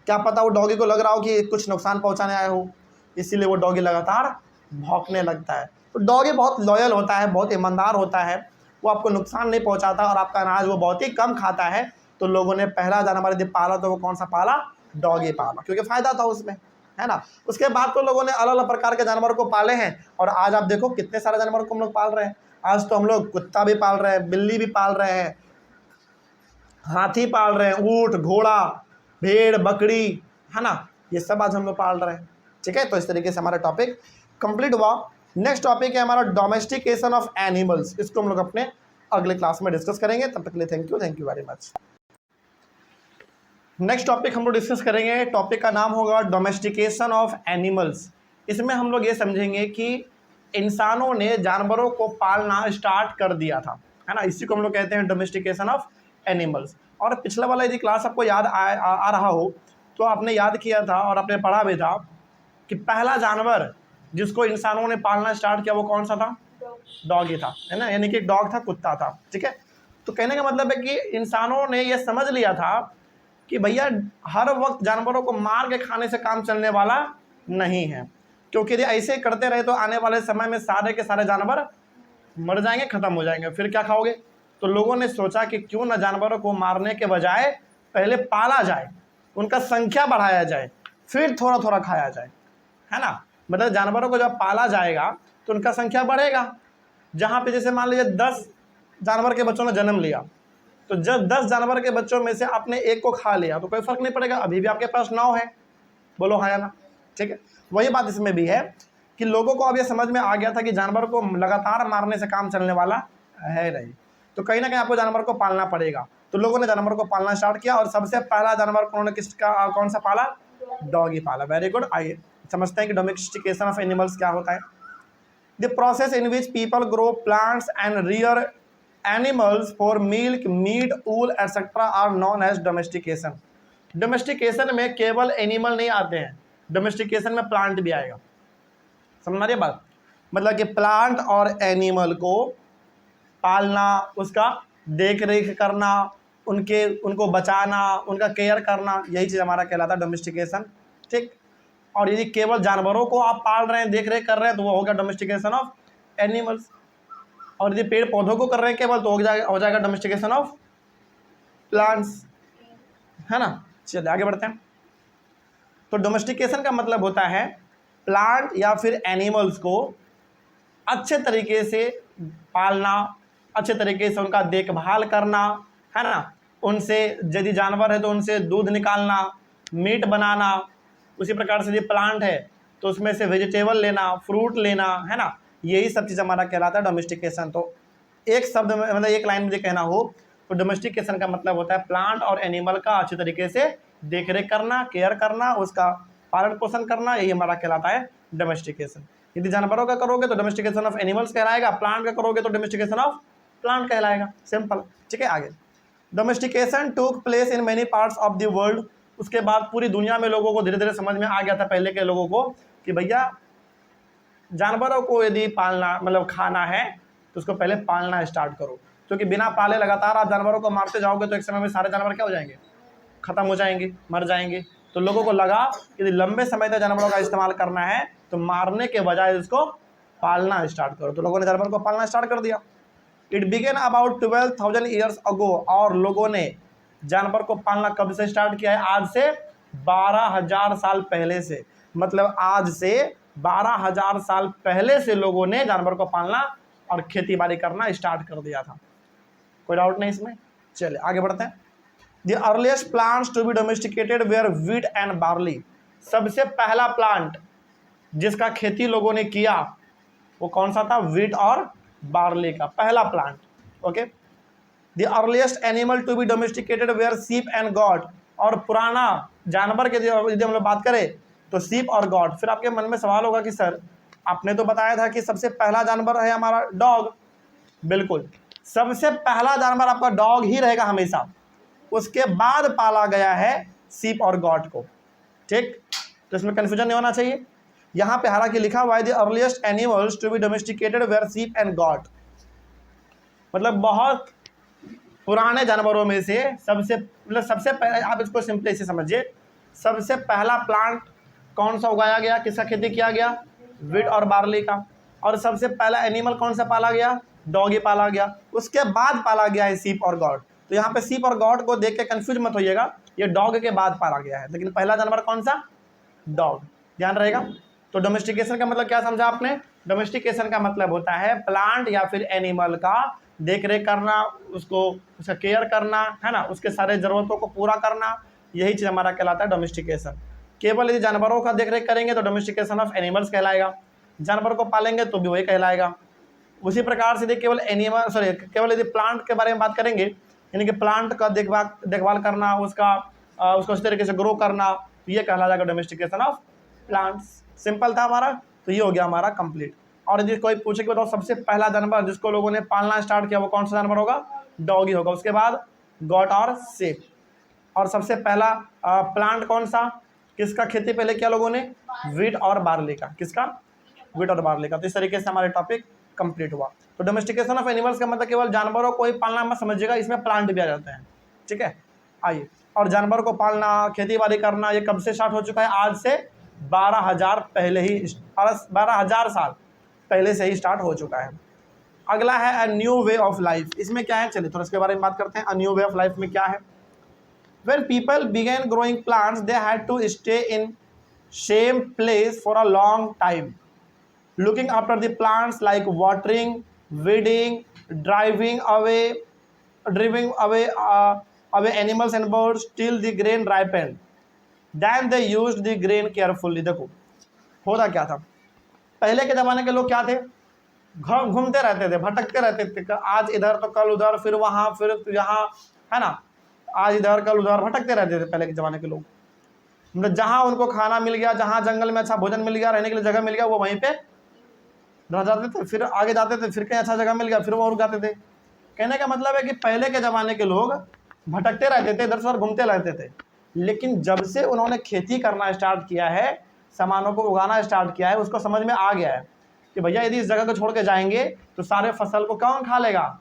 क्या पता वो डॉगी को लग रहा हो कि कुछ नुकसान पहुंचाने आए हो, इसीलिए वो डॉगी लगातार भौंकने लगता है। तो डॉगी बहुत लॉयल होता है, बहुत ईमानदार होता है, वो आपको नुकसान नहीं पहुंचाता, और आपका अनाज वो बहुत ही कम खाता है। तो लोगों ने पहला जानवर यदि पाला तो वो कौन सा पाला? डॉगी पाला, क्योंकि फ़ायदा था उसमें, है ना। उसके बाद तो लोगों ने अलग अलग प्रकार के जानवर को पाले हैं, और आज आप देखो कितने सारे जानवर को हम लोग पाल रहे हैं। आज तो हम लोग कुत्ता भी पाल रहे हैं, बिल्ली भी पाल रहे हैं, हाथी पाल रहे हैं, ऊँट, घोड़ा, भेड़, बकरी, है ना, ये सब आज हम लोग पाल रहे हैं। ठीक है, तो इस तरीके से हमारा टॉपिक कंप्लीट हुआ। नेक्स्ट टॉपिक है हमारा डोमेस्टिकेशन ऑफ एनिमल्स। इसको हम लोग अपने अगले क्लास में डिस्कस करेंगे। तब तक के लिए thank you very much. Next topic हम लोग डिस्कस करेंगे, टॉपिक का नाम होगा डोमेस्टिकेशन ऑफ एनिमल्स। इसमें हम लोग ये समझेंगे कि इंसानों ने जानवरों को पालना स्टार्ट कर दिया था, है ना, इसी को हम लोग कहते हैं डोमेस्टिकेशन ऑफ एनिमल्स। और पिछला वाला यदि क्लास आपको याद आ रहा हो, तो आपने याद किया था और आपने पढ़ा भी था कि पहला जानवर जिसको इंसानों ने पालना स्टार्ट किया वो कौन सा था? डॉगी था, है ना, यानी कि डॉग था, कुत्ता था। ठीक है, तो कहने का मतलब है कि इंसानों ने यह समझ लिया था कि भैया हर वक्त जानवरों को मार के खाने से काम चलने वाला नहीं है, क्योंकि यदि ऐसे करते रहे तो आने वाले समय में सारे के सारे जानवर मर जाएंगे, ख़त्म हो जाएंगे, फिर क्या खाओगे? तो लोगों ने सोचा कि क्यों न जानवरों को मारने के बजाय पहले पाला जाए, उनका संख्या बढ़ाया जाए, फिर थोड़ा थोड़ा खाया जाए, है ना। मतलब जानवरों को जब पाला जाएगा तो उनका संख्या बढ़ेगा। जहाँ पे जैसे मान लीजिए 10 जानवर के बच्चों ने जन्म लिया, तो जब 10 जानवर के बच्चों में से आपने एक को खा लिया तो कोई फर्क नहीं पड़ेगा, अभी भी आपके पास 9 है। बोलो हाँ या ना? ठीक है, वही बात इसमें भी है कि लोगों को अब ये समझ में आ गया था कि जानवर को लगातार मारने से काम चलने वाला है नहीं, तो कहीं ना कहीं आपको जानवर को पालना पड़ेगा। तो लोगों ने जानवर को पालना स्टार्ट किया, और सबसे पहला जानवर उन्होंने किसका कौन सा पाला? डॉगी पाला। Very good. आइए समझते हैं कि डोमेस्टिकेशन ऑफ एनिमल्स क्या होता है। The process in which people grow plants and rear animals for milk, meat, wool etcetera are known as domestication. Domestication में केवल एनिमल नहीं आते हैं, डोमेस्टिकेशन में प्लांट भी आएगा। समझ रही बात? मतलब कि प्लांट और एनिमल को पालना, उसका देख रेख करना, उनको बचाना, उनका केयर करना, यही चीज़ हमारा कहलाता है डोमेस्टिकेशन। ठीक, और यदि केवल जानवरों को आप पाल रहे हैं, देख रेख कर रहे हैं, तो वो हो गया डोमेस्टिकेशन ऑफ एनिमल्स। और यदि पेड़ पौधों को कर रहे हैं केवल, तो हो जाएगा डोमेस्टिकेशन ऑफ प्लांट्स, है ना। चलिए आगे बढ़ते हैं। तो डोमेस्टिकेशन का मतलब होता है प्लांट या फिर एनिमल्स को अच्छे तरीके से पालना, अच्छे तरीके से उनका देखभाल करना, है ना। उनसे यदि जानवर है तो उनसे दूध निकालना, मीट बनाना। उसी प्रकार से यदि प्लांट है तो उसमें से वेजिटेबल लेना, फ्रूट लेना, है ना। यही सब चीज़ हमारा कहलाता है डोमेस्टिकेशन। तो एक शब्द में, मतलब एक लाइन में कहना हो तो डोमेस्टिकेशन का मतलब होता है प्लांट और एनिमल का अच्छे तरीके से देख रेख करना, केयर करना, उसका पालन पोषण करना, यही हमारा कहलाता है डोमेस्टिकेशन। यदि जानवरों का करोगे तो डोमेस्टिकेशन ऑफ एनिमल्स कहलाएगा, प्लांट का करोगे तो डोमेस्टिकेशन ऑफ प्लांट कहलाएगा, सिंपल। ठीक है, आगे डोमेस्टिकेशन टूक place in many parts of the world. उसके बाद पूरी दुनिया में लोगों को धीरे धीरे समझ में आ गया था पहले के लोगों को कि भैया जानवरों को यदि पालना मतलब खाना है तो उसको पहले पालना स्टार्ट करो, क्योंकि बिना पाले लगातार आप जानवरों को मारते जाओगे तो एक समय में सारे जानवर क्या हो जाएंगे, खत्म हो जाएंगे, मर जाएंगे। तो लोगों को लगा कि लंबे समय तक जानवरों का इस्तेमाल करना है तो मारने के बजाय उसको पालना स्टार्ट करो, तो लोगों ने जानवर को पालना स्टार्ट कर दिया। इट बिगेन अबाउट 12,000 ईयर्स अगो, और लोगों ने जानवर को पालना कब से स्टार्ट किया है, आज से 12,000 साल पहले से। मतलब आज से 12,000 साल पहले से लोगों ने जानवर को पालना और खेती बाड़ी करना स्टार्ट कर दिया था। कोई डाउट नहीं इसमें। चलिए आगे बढ़ते हैं। The earliest plants to be domesticated were wheat and barley. सबसे पहला प्लांट जिसका खेती लोगों ने किया वो कौन सा था, व्हीट और बार्ली का पहला plant. Okay. The earliest animal to be domesticated were sheep and goat. और पुराना जानवर के यदि हम लोग बात करें तो सीप और गॉट। फिर आपके मन में सवाल होगा कि सर आपने तो बताया था कि सबसे पहला जानवर है हमारा डॉग। बिल्कुल, सबसे पहला जानवर आपका डॉग ही रहेगा हमेशा, उसके बाद पाला गया है सीप और गॉट को। ठीक, तो इसमें कंफ्यूजन नहीं होना चाहिए। यहाँ पे हालांकि लिखा हुआ है the earliest animals to be domesticated were sheep and goat, मतलब बहुत पुराने जानवरों में से सबसे पहले, आप इसको सिंपली से समझिए, सबसे पहला प्लांट कौन सा उगाया गया, किसका खेती किया गया, व्हीट और बार्ली का। और सबसे पहला एनिमल कौन सा पाला गया, डॉग ही पाला गया। उसके बाद पाला गया है सीप और गॉट। तो यहाँ पे सीप और गॉट को देख के कंफ्यूज मत होइएगा, ये डॉग के बाद पाला गया है, लेकिन पहला जानवर कौन सा, डॉग, ध्यान रहेगा। तो डोमेस्टिकेशन का मतलब क्या समझा आपने, डोमेस्टिकेशन का मतलब होता है प्लांट या फिर एनिमल का देख रेख करना, उसको उसका केयर करना, है ना, उसके सारे ज़रूरतों को पूरा करना, यही चीज़ हमारा कहलाता है डोमेस्टिकेशन। केवल यदि जानवरों का देख रेख करेंगे तो डोमेस्टिकेशन ऑफ एनिमल्स कहलाएगा, जानवर को पालेंगे तो भी वही कहलाएगा। उसी प्रकार से केवल केवल यदि प्लांट के बारे में बात करेंगे, यानी कि प्लांट का देखभाल करना, उसको इस तरीके से ग्रो करना, तो ये कहला जाएगा डोमेस्टिकेशन ऑफ प्लांट्स। सिंपल था हमारा, तो ये हो गया हमारा कंप्लीट। और यदि कोई पूछे कि बताओ सबसे पहला जानवर जिसको लोगों ने पालना स्टार्ट किया वो कौन सा जानवर होगा, डॉग ही होगा। उसके बाद गॉट और सीप। और सबसे पहला प्लांट कौन सा, किसका खेती पहले किया लोगों ने, व्हीट और बार्ली का। किसका, व्हीट और बार्ली का। तो इस तरीके से हमारे टॉपिक कंप्लीट हुआ। तो डोमेस्टिकेशन ऑफ एनिमल्स का मतलब केवल जानवरों को ही पालना मत समझिएगा, इसमें प्लांट भी आ जाते हैं। ठीक है, आइए। और जानवर को पालना, खेती बाड़ी करना, ये कब से स्टार्ट हो चुका है, आज से 12,000 साल पहले से ही स्टार्ट हो चुका है। अगला है a new way of life. इसमें क्या है, चलिए थोड़ा इसके बारे में बात करते हैं। A new way of life में क्या है, when people began growing plants they had to stay in same place for a long time, looking after the plants like watering, weeding, driving away animals and birds till the grain ripened, then they used the grain carefully। देखो होता क्या था, पहले के ज़माने के लोग क्या थे, घूमते रहते थे, भटकते रहते थे, आज इधर तो कल उधर, फिर वहाँ फिर यहाँ, है ना, आज इधर कल उधर भटकते रहते थे पहले के ज़माने के लोग। मतलब जहाँ उनको खाना मिल गया, जहाँ जंगल में अच्छा भोजन मिल गया, रहने के लिए जगह मिल गया, वो वहीं पे रह जाते थे, फिर आगे जाते थे, फिर कहीं अच्छा जगह मिल गया फिर वो रुक जाते थे। कहने का मतलब है कि पहले के ज़माने के लोग भटकते रहते थे, इधर से उधर घूमते रहते थे। लेकिन जब से उन्होंने खेती करना स्टार्ट किया है, सामानों को उगाना स्टार्ट किया है, उसको समझ में आ गया है कि भैया यदि इस जगह को छोड़ के जाएंगे तो सारे फसल को कौन खा लेगा,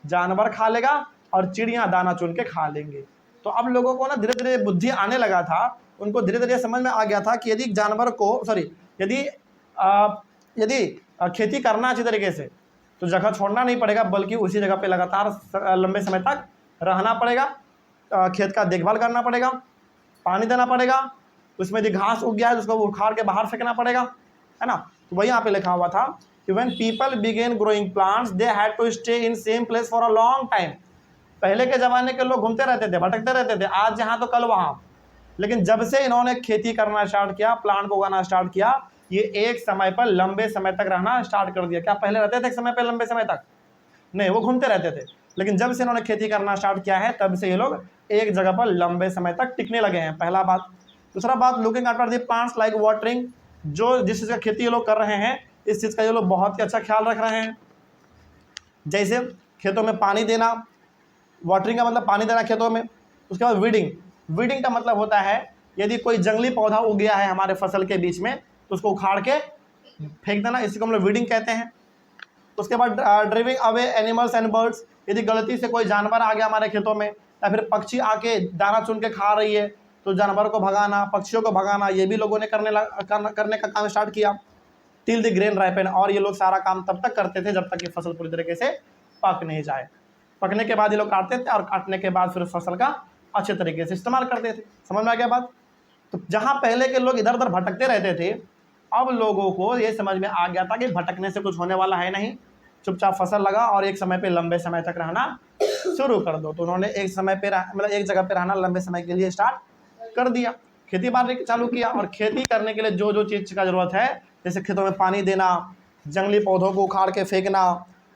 जानवर खा लेगा और चिड़ियाँ दाना चुन के खा लेंगे। तो अब लोगों को ना धीरे धीरे बुद्धि आने लगा था, उनको धीरे धीरे समझ में आ गया था कि यदि जानवर को यदि खेती करना अच्छी तरीके से तो जगह छोड़ना नहीं पड़ेगा, बल्कि उसी जगह पे लगातार लंबे समय तक रहना पड़ेगा, खेत का देखभाल करना पड़ेगा, पानी देना पड़ेगा, उसमें यदि घास उग गया है तो उसको उखाड़ के बाहर फेंकना पड़ेगा, है ना। तो वही यहाँ पे लिखा हुआ था कि when people began growing plants they had to stay in same place for a long time। पहले के ज़माने के लोग घूमते रहते थे, भटकते रहते थे, आज यहाँ तो कल वहाँ। लेकिन जब से इन्होंने खेती करना स्टार्ट किया, प्लांट को उगाना स्टार्ट किया, ये एक समय पर लंबे समय तक रहना स्टार्ट कर दिया। क्या पहले रहते थे एक समय पर लंबे समय तक? नहीं, वो घूमते रहते थे। लेकिन जब से इन्होंने खेती करना स्टार्ट किया है तब से ये लोग एक जगह पर लंबे समय तक टिकने लगे हैं, पहला बात। दूसरा बात, looking after the plants like watering, जो जिस चीज़ का खेती ये लोग कर रहे हैं इस चीज़ का ये लोग बहुत ही अच्छा ख्याल रख रहे हैं। जैसे खेतों में पानी देना, वाटरिंग का मतलब पानी देना खेतों में। उसके बाद वीडिंग, वीडिंग का मतलब होता है यदि कोई जंगली पौधा उग गया है हमारे फसल के बीच में तो उसको उखाड़ के फेंक देना, इसी को हम लोग वीडिंग कहते हैं। उसके बाद driving away animals and birds, यदि गलती से कोई जानवर आ गया हमारे खेतों में या फिर पक्षी आके दाना चुन के खा रही है तो जानवर को भगाना, पक्षियों को भगाना, ये भी लोगों ने करने का काम स्टार्ट किया। टिल द ग्रेन राइपन, और ये लोग सारा काम तब तक करते थे जब तक कि फसल पूरी तरीके से पक नहीं जाए। पकने के बाद ये लोग काटते थे और काटने के बाद फिर फसल का अच्छे तरीके से इस्तेमाल करते थे। समझ में आ गया बात? तो जहाँ पहले के लोग इधर उधर भटकते रहते थे, अब लोगों को ये समझ में आ गया था कि भटकने से कुछ होने वाला है नहीं, चुपचाप फसल लगा और एक समय पे लंबे समय तक रहना शुरू कर दो। तो उन्होंने एक समय पे मतलब एक जगह पे रहना लंबे समय के लिए स्टार्ट कर दिया, खेती बाड़ी चालू किया। और खेती करने के लिए जो जो चीज़ का ज़रूरत है, जैसे खेतों में पानी देना, जंगली पौधों को उखाड़ के फेंकना,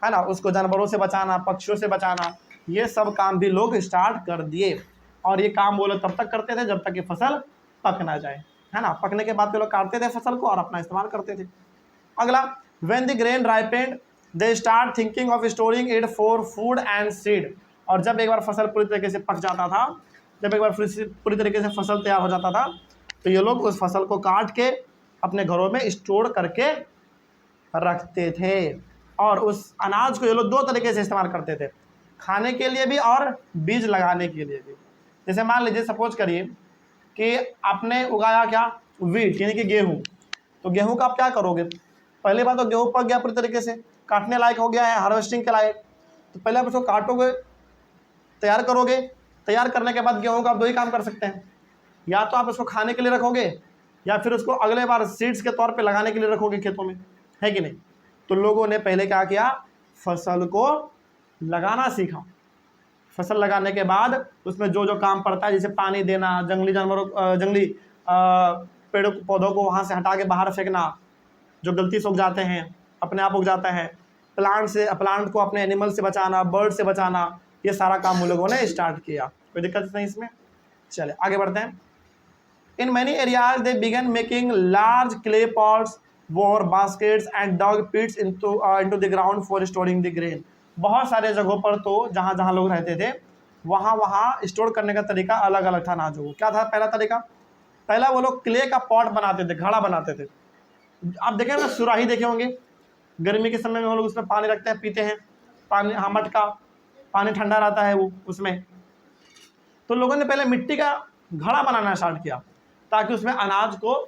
है ना, उसको जानवरों से बचाना, पक्षियों से बचाना, ये सब काम भी लोग स्टार्ट कर दिए। और ये काम वो लोग तब तक करते थे जब तक कि फसल पक ना जाए, है ना। पकने के बाद वो लोग काटते थे फसल को और अपना इस्तेमाल करते थे। अगला, when the grain ripened they start thinking of storing it for food and seed. और जब एक बार फसल पूरी तरीके से पक जाता था, जब एक बार पूरी तरीके से फसल तैयार हो जाता था, तो ये लोग उस फसल को काट के अपने घरों में स्टोर करके रखते थे। और उस अनाज को ये लोग दो तरीके से इस्तेमाल करते थे, खाने के लिए भी और बीज लगाने के लिए भी। जैसे मान लीजिए सपोज करिए कि आपने उगाया क्या, वीट यानी कि गेहूँ। तो गेहूँ का आप क्या करोगे, पहली बात तो गेहूँ पक गया पूरी तरीके से, काटने लायक हो गया है, हार्वेस्टिंग के लायक। तो पहले आप उसको काटोगे, तैयार करोगे, तैयार करने के बाद गेहूँ का आप दो ही काम कर सकते हैं, या तो आप उसको खाने के लिए रखोगे या फिर उसको अगले बार सीड्स के तौर पे लगाने के लिए रखोगे खेतों में, है कि नहीं। तो लोगों ने पहले क्या किया, फसल को लगाना सीखा। फसल लगाने के बाद उसमें जो जो काम पड़ता है, जैसे पानी देना, जंगली जानवरों जंगली पेड़ पौधों को वहाँ से हटा के बाहर फेंकना, जो गलती से उग जाते हैं, अपने आप उग जाता है, प्लांट को अपने एनिमल से बचाना, बर्ड से बचाना, ये सारा काम उन लोगों ने स्टार्ट किया। कोई दिक्कत नहीं इसमें। चले आगे बढ़ते हैं। In many areas they began making large clay pots, weave baskets and dig pits into the ground for storing the grain. बहुत सारे जगहों पर तो जहाँ जहाँ लोग रहते थे वहाँ स्टोर करने का तरीका अलग अलग था अनाजों को। क्या था पहला तरीका, पहला वो लोग क्ले का पॉट बनाते थे, घड़ा बनाते थे। आप देखें ना, सुराही देखे होंगे, गर्मी के समय में वो लोग उसमें पानी रखते हैं, पीते हैं पानी, हाँ मटका, पानी ठंडा रहता है वो उसमें। तो लोगों ने पहले मिट्टी का घड़ा बनाना स्टार्ट किया ताकि उसमें अनाज को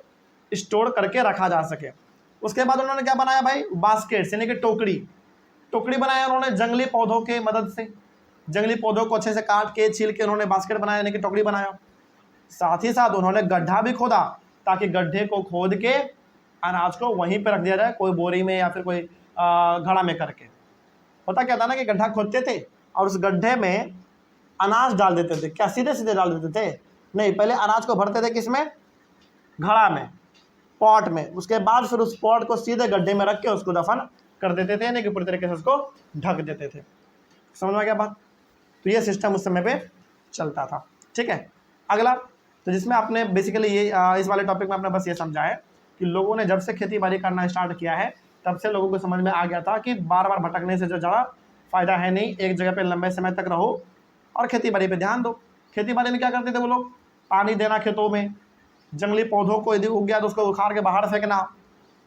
स्टोर करके रखा जा सके। उसके बाद उन्होंने क्या बनाया भाई, बास्केट्स यानी कि टोकरी बनाया उन्होंने जंगली पौधों के मदद से। जंगली पौधों को अच्छे से काट के छील के उन्होंने बास्केट बनाया यानी कि टोकरी बनाया। साथ ही साथ उन्होंने गड्ढा भी खोदा ताकि गड्ढे को खोद के अनाज को वहीं पे रख दिया जाए, कोई बोरी में या फिर कोई घड़ा में करके। होता क्या था ना कि गड्ढा खोदते थे और उस गड्ढे में अनाज डाल देते थे। क्या सीधे सीधे डाल देते थे? नहीं, पहले अनाज को भरते थे किसमें, घड़ा में, पॉट में। उसके बाद फिर उस पॉट को सीधे गड्ढे में रख के उसको दफन कर देते थे, यानी कि पूरी तरीके से उसको ढक देते थे। समझ में आ गया बात? तो ये सिस्टम उस समय पे चलता था। ठीक है, अगला, तो जिसमें आपने बेसिकली ये इस वाले टॉपिक में आपने बस ये समझा है कि लोगों ने जब से खेती बाड़ी करना स्टार्ट किया है तब से लोगों को समझ में आ गया था कि बार बार भटकने से जो ज़्यादा फ़ायदा है नहीं, एक जगह पे लंबे समय तक रहो और खेती बाड़ी पे ध्यान दो। खेती बाड़ी में क्या करते थे वो लोग, पानी देना खेतों में, जंगली पौधों को यदि उग गया तो उसको उखाड़ के बाहर फेंकना,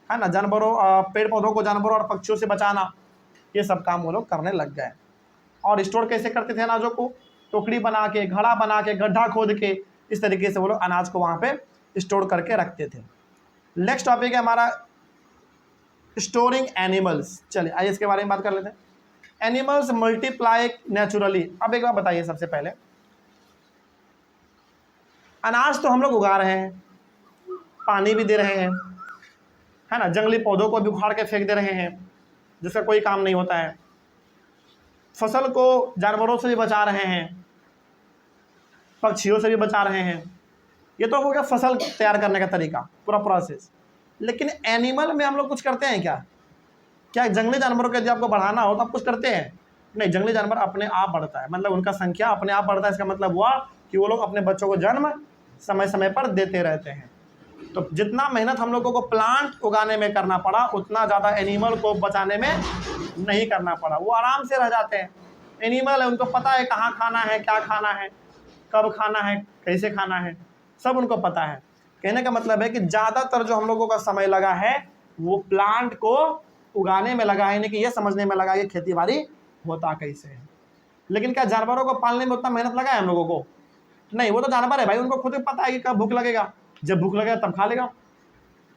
है ना, जानवरों पेड़ पौधों को जानवरों और पक्षियों से बचाना, ये सब काम वो लोग करने लग गए। और स्टोर कैसे करते थे अनाजों को, टोकरी बना के, घड़ा बना के, गड्ढा खोद के, इस तरीके से वो लोग अनाज को वहाँ पे स्टोर करके रखते थे। नेक्स्ट टॉपिक है हमारा स्टोरिंग एनिमल्स। चलिए आइए इसके बारे में बात कर लेते हैं। Animals multiply naturally. अब एक बार बताइए, सबसे पहले अनाज तो हम लोग उगा रहे हैं, पानी भी दे रहे हैं, है ना, जंगली पौधों को भी उखाड़ के फेंक दे रहे हैं जिसका कोई काम नहीं होता है, फसल को जानवरों से भी बचा रहे हैं, पक्षियों से भी बचा रहे हैं। ये तो हो गया फसल तैयार करने का तरीका, पूरा प्रोसेस। लेकिन एनिमल में हम लोग कुछ करते हैं क्या? क्या जंगली जानवरों के यदि आपको बढ़ाना हो तो आप कुछ करते हैं? नहीं, जंगली जानवर अपने आप बढ़ता है, मतलब उनका संख्या अपने आप बढ़ता है। इसका मतलब हुआ कि वो लोग अपने बच्चों को जन्म समय समय पर देते रहते हैं। तो जितना मेहनत हम लोगों को प्लांट उगाने में करना पड़ा उतना ज़्यादा एनिमल को बचाने में नहीं करना पड़ा, वो आराम से रह जाते हैं। एनिमल है, उनको पता है कहाँ खाना है, क्या खाना है, कब खाना है, कैसे खाना है, सब उनको पता है। कहने का मतलब है कि ज़्यादातर जो हम लोगों का समय लगा है वो प्लांट को उगाने में लगा है, यानी कि ये समझने में लगा कि खेती बाड़ी होता कैसे है। लेकिन क्या जानवरों को पालने में उतना मेहनत लगा है हम लोगों को? नहीं, वो तो जानवर है भाई, उनको खुद ही पता है कि कब भूख लगेगा, जब भूख लगेगा तब खा लेगा,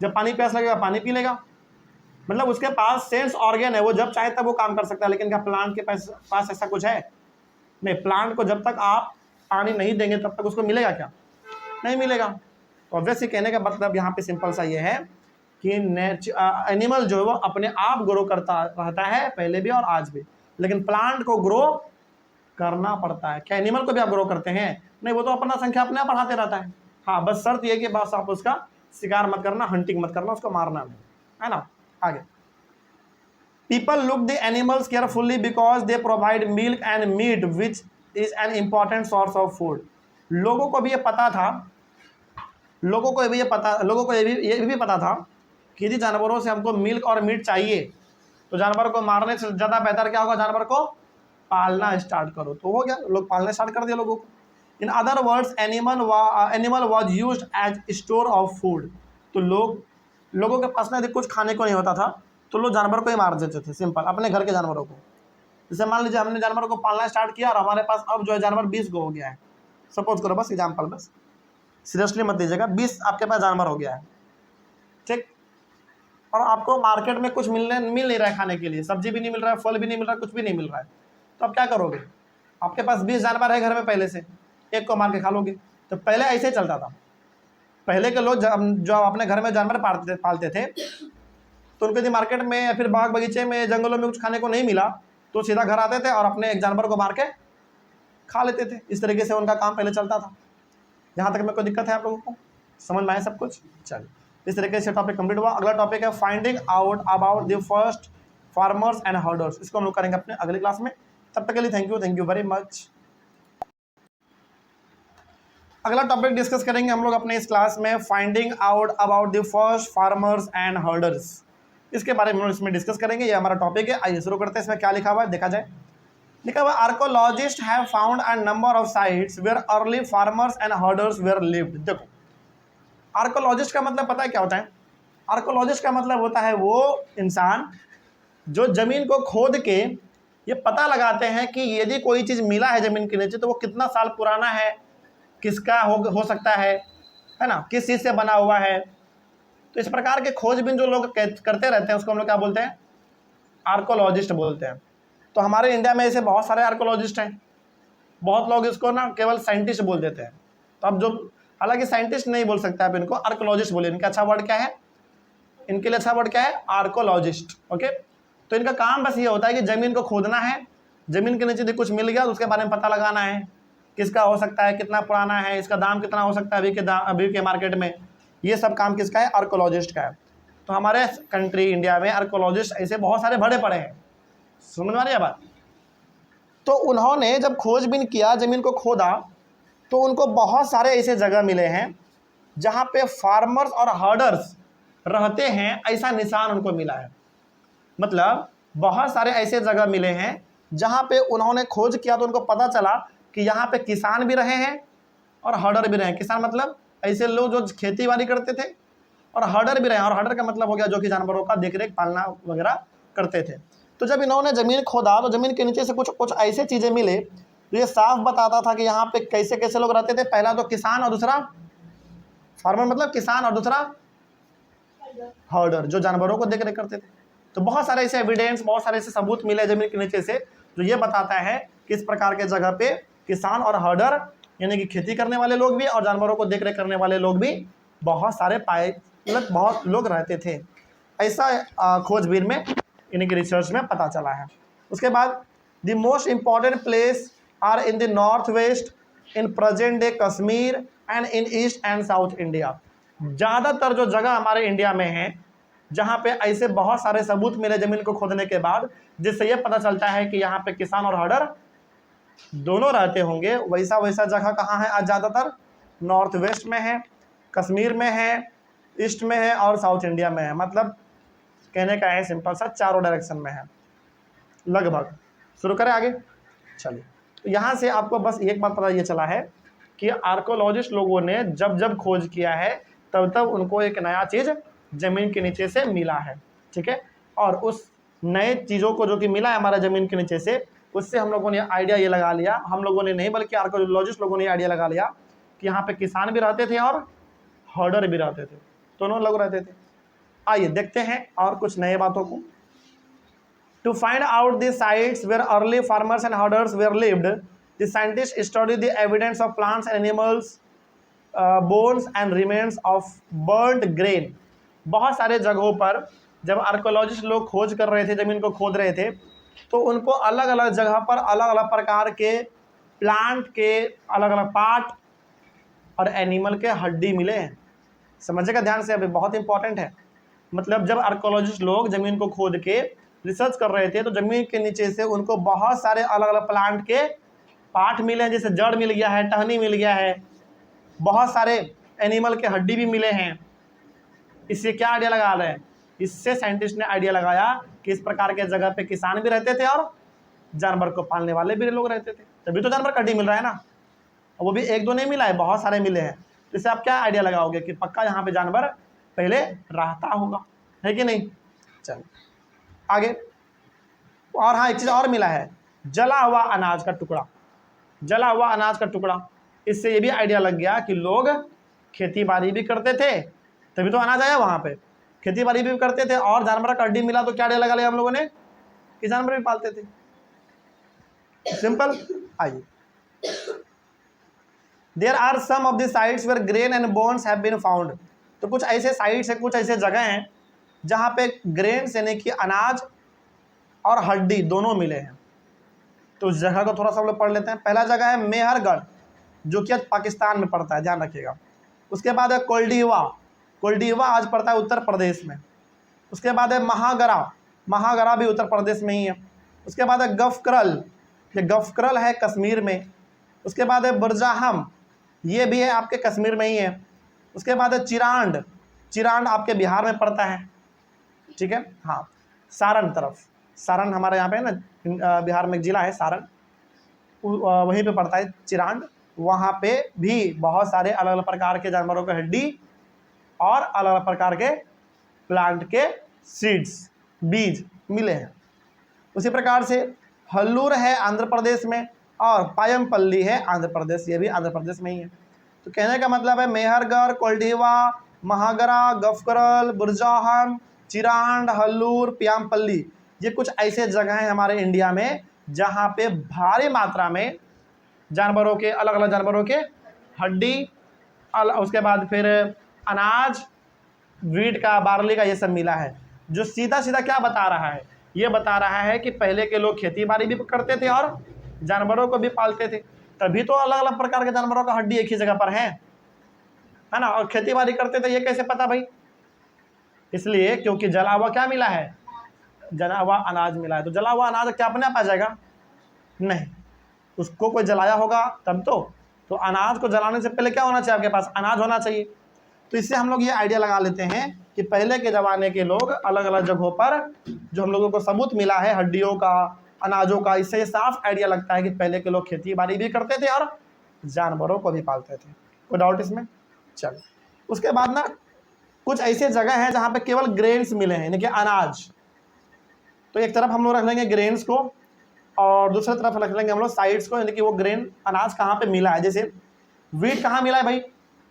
जब पानी प्यास लगेगा पानी पी लेगा। मतलब उसके पास सेंस ऑर्गन है, वो जब चाहे तब वो काम कर सकता है। लेकिन क्या प्लांट के पास ऐसा कुछ है? नहीं, प्लांट को जब तक आप पानी नहीं देंगे तब तक उसको मिलेगा क्या? नहीं मिलेगा। तो ऑब्वियसली कहने का मतलब यहाँ पे सिंपल सा ये है कि एनिमल जो है वो अपने आप ग्रो करता रहता है, पहले भी और आज भी, लेकिन प्लांट को ग्रो करना पड़ता है। क्या एनिमल को भी आप ग्रो करते हैं? नहीं, वो तो अपना संख्या अपने आप बढ़ाते रहता है। हाँ, बस शर्त ये कि बस आप उसका शिकार मत करना, हंटिंग मत करना, उसको मारना नहीं, है ना। आगे, people look the animals carefully because they provide milk and meat which is an important source of food. लोगों को भी ये पता था, लोगों को ये भी पता था कि यदि जानवरों से हमको मिल्क और मीट चाहिए तो जानवर को मारने से ज़्यादा बेहतर क्या होगा, जानवर को पालना स्टार्ट करो। तो हो गया, लोग पालना स्टार्ट कर दिया लोगों को। In other words animal was used as store of food. तो लोगों के पास ना यदि कुछ खाने को नहीं होता था तो लोग जानवर को ही मार देते थे, सिंपल, अपने घर के जानवरों को। जैसे मान लीजिए हमने जानवर को पालना स्टार्ट किया और हमारे पास अब जो है जानवर 20 को हो गया है, सपोज करो, बस एग्जाम्पल, बस सीरियसली मत लीजिएगा, 20 आपके पास जानवर हो गया है, ठीक, और आपको मार्केट में कुछ मिल नहीं रहा है खाने के लिए, सब्जी भी नहीं मिल रहा है, फल भी नहीं मिल रहा है, कुछ भी नहीं मिल रहा है, तो आप क्या करोगे? आपके पास 20 जानवर है घर में पहले से, एक को मार के खा लोगे। तो पहले ऐसे ही चलता था। पहले के लोग जो अपने घर में जानवर पालते थे तो उनको यदि मार्केट में या फिर बाग बगीचे में जंगलों में कुछ खाने को नहीं मिला तो सीधा घर आते थे और अपने एक जानवर को मार के खा लेते थे। इस तरीके से उनका काम पहले चलता था। यहाँ तक में कोई दिक्कत है आप लोगों को? समझ में आया सब कुछ? चलिए, इस तरीके से टॉपिक कंप्लीट हुआ। अगला टॉपिक है finding out about the first farmers and herders. इसको हम लोग करेंगे अपने अगली क्लास में। तब तक के लिए थैंक यू वेरी मच। अगला टॉपिक डिस्कस करेंगे हम लोग अपने इस क्लास में, finding out about the first farmers and herders. इसके बारे में हम इसमें डिस्कस करेंगे, ये हमारा टॉपिक है। आइए शुरू करते हैं। इसमें क्या लिखा हुआ है देखा जाए। लिखा हुआ archaeologist have found a number of sites where early farmers and herders were lived. देखो, आर्कोलॉजिस्ट का मतलब पता है क्या होता है? आर्कोलॉजिस्ट का मतलब होता है वो इंसान जो जमीन को खोद के ये पता लगाते हैं कि यदि कोई चीज़ मिला है जमीन के नीचे तो वो कितना साल पुराना है, किसका हो सकता है ना, किस चीज़ से बना हुआ है। तो इस प्रकार के खोजबीन जो लोग करते रहते हैं उसको हम लोग क्या बोलते हैं? आर्कोलॉजिस्ट बोलते हैं। तो हमारे इंडिया में ऐसे बहुत सारे आर्कोलॉजिस्ट हैं। बहुत लोग इसको ना केवल साइंटिस्ट बोल देते हैं। तो अब जो, हालांकि साइंटिस्ट नहीं बोल सकते आप इनको, आर्कोलॉजिस्ट बोलिए। इनका अच्छा वर्ड क्या है? इनके लिए अच्छा वर्ड क्या है? आर्कोलॉजिस्ट। ओके, तो इनका काम बस ये होता है कि ज़मीन को खोदना है, ज़मीन के नीचे यदि कुछ मिल गया तो उसके बारे में पता लगाना है, किसका हो सकता है, कितना पुराना है, इसका दाम कितना हो सकता है अभी के मार्केट में। ये सब काम किसका है? आर्कोलॉजिस्ट का है। तो हमारे कंट्री इंडिया में आर्कोलॉजिस्ट ऐसे बहुत सारे भरे पड़े हैं। समझ में आ रही है बात? तो उन्होंने जब खोजबीन किया, ज़मीन को खोदा, तो उनको बहुत सारे ऐसे जगह मिले हैं जहाँ पे फार्मर्स और हर्डर्स रहते हैं, ऐसा निशान उनको मिला है। मतलब बहुत सारे ऐसे जगह मिले हैं जहाँ पे उन्होंने खोज किया तो उनको पता चला कि यहाँ पे किसान भी रहे हैं और हर्डर भी रहे हैं। किसान मतलब ऐसे लोग जो खेती बाड़ी करते थे, और हर्डर भी रहे हैं, और हर्डर का मतलब हो गया जो कि जानवरों का देखरेख पालना वगैरह करते थे। तो जब इन्होंने ज़मीन खोदा तो ज़मीन के नीचे से कुछ ऐसे चीज़ें मिले तो ये साफ बताता था कि यहाँ पे कैसे कैसे लोग रहते थे। पहला तो किसान और दूसरा फार्मर, मतलब किसान, और दूसरा हर्डर जो जानवरों को देखरेख करते थे। तो बहुत सारे ऐसे एविडेंस, बहुत सारे ऐसे सबूत मिले ज़मीन के नीचे से जो ये बताता है कि इस प्रकार के जगह पे किसान और हर्डर यानी कि खेती करने वाले लोग भी और जानवरों को देखरेख करने वाले लोग भी बहुत सारे मतलब बहुत लोग रहते थे। ऐसा खोजबीन में यानी कि रिसर्च में पता चला है। उसके बाद the most important place are in the north west, in present day Kashmir and in east and south India. ज़्यादातर जो जगह हमारे इंडिया में है जहाँ पे ऐसे बहुत सारे सबूत मिले ज़मीन को खोदने के बाद, जिससे ये पता चलता है कि यहाँ पे किसान और हर्डर दोनों रहते होंगे, वैसा जगह कहाँ है आज? ज़्यादातर नॉर्थ वेस्ट में है, कश्मीर में है, ईस्ट में है और साउथ इंडिया में है। मतलब कहने का है सिंपल सा, चारों डायरेक्शन में है लगभग। शुरू करें आगे। चलिए, तो यहाँ से आपको बस एक बात पता ये चला है कि आर्कोलॉजिस्ट लोगों ने जब जब खोज किया है तब तब उनको एक नया चीज़ ज़मीन के नीचे से मिला है, ठीक है। और उस नए चीज़ों को जो कि मिला है हमारा ज़मीन के नीचे से, उससे हम लोगों ने आइडिया ये लगा लिया, हम लोगों ने नहीं बल्कि आर्कोलॉजिस्ट लोगों ने आइडिया लगा लिया कि यहाँ पे किसान भी रहते थे और हर्डर भी रहते थे, दोनों लोग रहते थे। आइए देखते हैं और कुछ नए बातों को। To find out the sites where early farmers and herders were lived, the scientists studied the evidence of plants and animals, bones and remains of burnt grain. बहुत सारे जगहों पर जब आर्कोलॉजिस्ट लोग खोज कर रहे थे, ज़मीन को खोद रहे थे, तो उनको अलग अलग जगह पर अलग अलग प्रकार के प्लांट के अलग अलग पार्ट और एनिमल के हड्डी मिले हैं। समझिएगा ध्यान से, अभी बहुत इंपॉर्टेंट है। मतलब जब आर्कोलॉजिस्ट लोग ज़मीन को खोद के रिसर्च कर रहे थे तो ज़मीन के नीचे से उनको बहुत सारे अलग अलग प्लांट के पार्ट मिले हैं, जैसे जड़ मिल गया है, टहनी मिल गया है, बहुत सारे एनिमल के हड्डी भी मिले हैं। इससे क्या आइडिया लगा रहे हैं? इससे साइंटिस्ट ने आइडिया लगाया कि इस प्रकार के जगह पे किसान भी रहते थे और जानवर को पालने वाले भी लोग रहते थे, तभी तो जानवर का हड्डी मिल रहा है ना। वो भी एक दो नहीं मिला है, बहुत सारे मिले हैं। तो इससे आप क्या आइडिया लगाओगे कि पक्का यहाँ पे जानवर पहले रहता होगा, है कि नहीं। चलो आगे। और हाँ, एक चीज़ और मिला है, जला हुआ अनाज का टुकड़ा। जला हुआ अनाज का टुकड़ा, इससे ये भी आइडिया लग गया कि लोग खेती बाड़ी भी करते थे, तभी तो अनाज आया वहाँ पे। खेती बाड़ी भी करते थे और जानवर का हड्डी मिला तो क्या आइडिया लगा लिया हम लोगों ने कि जानवर भी पालते थे। सिंपल। आइए, there are some of the sites where grain and bones have been found. तो कुछ ऐसे साइट्स है, कुछ ऐसे जगह हैं जहाँ पे ग्रेन यानी कि अनाज और हड्डी दोनों मिले हैं। तो उस जगह को थोड़ा सा हम लोग पढ़ लेते हैं। पहला जगह है मेहरगढ़, जो कि आज पाकिस्तान में पड़ता है, ध्यान रखिएगा। उसके बाद है कोल्डीवा, कोल्डीवा आज पड़ता है उत्तर प्रदेश में। उसके बाद है महागरा, महागरा भी उत्तर प्रदेश में ही है। उसके बाद है गफकरल, ये गफकरल है कश्मीर में। उसके बाद है बुरजाहम, ये भी है आपके कश्मीर में ही है। उसके बाद है चिरांड, चिरांड आपके बिहार में पड़ता है, ठीक है। हाँ, सारण तरफ, सारण हमारे यहाँ पे है ना, बिहार में एक जिला है सारण, वहीं पे पड़ता है चिरांड। वहाँ पे भी बहुत सारे अलग अलग प्रकार के जानवरों के हड्डी और अलग अलग प्रकार के प्लांट के सीड्स, बीज मिले हैं। उसी प्रकार से हल्लूर है आंध्र प्रदेश में और पायमपल्ली है आंध्र प्रदेश, ये भी आंध्र प्रदेश में ही है। तो कहने का मतलब है मेहरगढ़, कोल्डीवा, महागरा, गफकरल, बुरजाहम, चिरांड, हल्लूर, प्यामपल्ली, ये कुछ ऐसे जगह हैं हमारे इंडिया में जहाँ पे भारी मात्रा में जानवरों के, अलग अलग जानवरों के हड्डी, उसके बाद फिर अनाज, वीट का, बार्ली का, ये सब मिला है। जो सीधा सीधा क्या बता रहा है, ये बता रहा है कि पहले के लोग खेती बाड़ी भी करते थे और जानवरों को भी पालते थे, तभी तो अलग अलग प्रकार के जानवरों का हड्डी एक ही जगह पर है ना। और खेती बाड़ी करते थे, ये कैसे पता भाई? इसलिए क्योंकि जला हुआ क्या मिला है, जला हुआ अनाज मिला है। तो जला हुआ अनाज क्या अपने आप आ जाएगा? नहीं, उसको कोई जलाया होगा तब तो अनाज को जलाने से पहले क्या होना चाहिए? आपके पास अनाज होना चाहिए। तो इससे हम लोग ये आइडिया लगा लेते हैं कि पहले के ज़माने के लोग अलग अलग जगहों पर जो हम लोगों को सबूत मिला है हड्डियों का, अनाजों का, इससे ये साफ आइडिया लगता है कि पहले के लोग खेती बाड़ी भी करते थे और जानवरों को भी पालते थे। कोई डाउट इसमें? चलो, उसके बाद ना कुछ ऐसे जगह हैं जहाँ पे केवल ग्रेन्स मिले हैं, यानी कि अनाज। तो एक तरफ हम लोग रख लेंगे ग्रेन्स को और दूसरी तरफ रख लेंगे हम लोग साइड्स को, यानी कि वो ग्रेन अनाज कहाँ पे मिला है। जैसे वीट कहाँ मिला है भाई?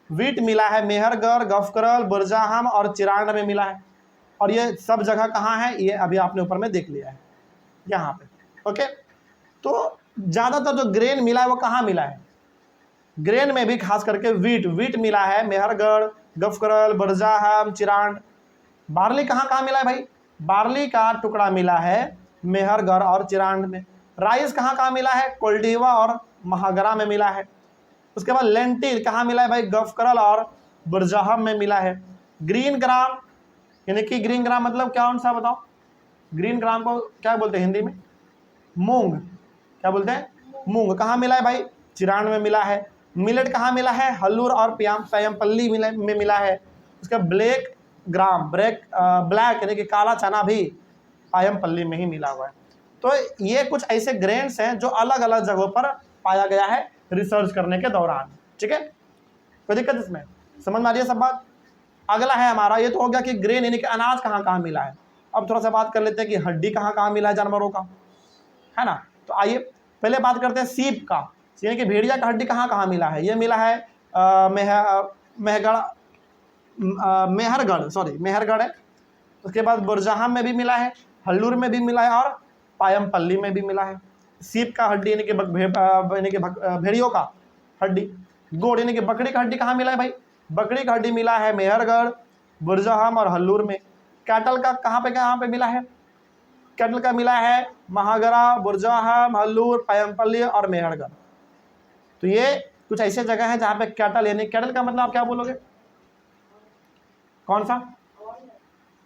वीट मिला है मेहरगढ़, गफकरल, बुरजाहम और चिरांड में मिला है। और ये सब जगह कहाँ है, ये अभी आपने ऊपर में देख लिया है यहाँ पे, ओके। तो ज़्यादातर जो ग्रेन मिला है वो कहाँ मिला है? ग्रेन में भी खास करके वीट मिला है मेहरगढ़, गफकरल, बुरजाहम, चिरांड। बार्ली कहाँ कहाँ मिला है भाई? बार्ली का टुकड़ा मिला है मेहरगढ़ और चिरांड में। राइस कहाँ कहाँ मिला है? कोल्डीवा और महागरा में मिला है। उसके बाद लेंटिल कहाँ मिला है भाई? गफकरल और बुरजाहम में मिला है। ग्रीन ग्राम, यानी कि ग्रीन ग्राम मतलब क्या, कौन सा बताओ? ग्रीन ग्राम को क्या बोलते हैं हिंदी में? मूंग। क्या बोलते हैं? मूंग। कहाँ मिला है भाई? चिरांड में मिला है। मिलेट कहाँ मिला है? हल्लूर और प्यामपल्ली में मिला है। उसका ब्लैक ग्राम, ब्लैक यानी कि काला चना भी पायमपल्ली में ही मिला हुआ है। तो ये कुछ ऐसे ग्रेन्स हैं जो अलग अलग जगहों पर पाया गया है रिसर्च करने के दौरान। ठीक है, कोई दिक्कत इसमें? समझ में आ रही है सब बात? अगला है हमारा, ये तो हो गया कि ग्रेन यानी कि अनाज कहाँ कहाँ मिला है। अब थोड़ा सा बात कर लेते हैं कि हड्डी कहाँ कहाँ मिला है जानवरों का, है ना। तो आइए पहले बात करते हैं सीप का, यानी कि भेड़िया का हड्डी कहाँ कहाँ मिला है। ये मिला है मेहरगढ़ है। उसके बाद बुरजाहम में भी मिला है, हल्लूर में भी मिला है और पायमपल्ली में भी मिला है। सीप का हड्डी यानी कि भेड़ियों का हड्डी, गोड़ यानी कि बकरी का हड्डी कहाँ मिला है भाई? बकरी का हड्डी मिला है मेहरगढ़, बुरजाहम और हल्लूर में। कैटल का कहाँ पे मिला है? कैटल का मिला है महागरा, बुरजाहम, हल्लूर, पायमपल्ली और मेहरगढ़। तो ये कुछ ऐसे जगह है जहाँ पे कैटल, यानी कैटल का मतलब आप क्या बोलोगे, कौन सा?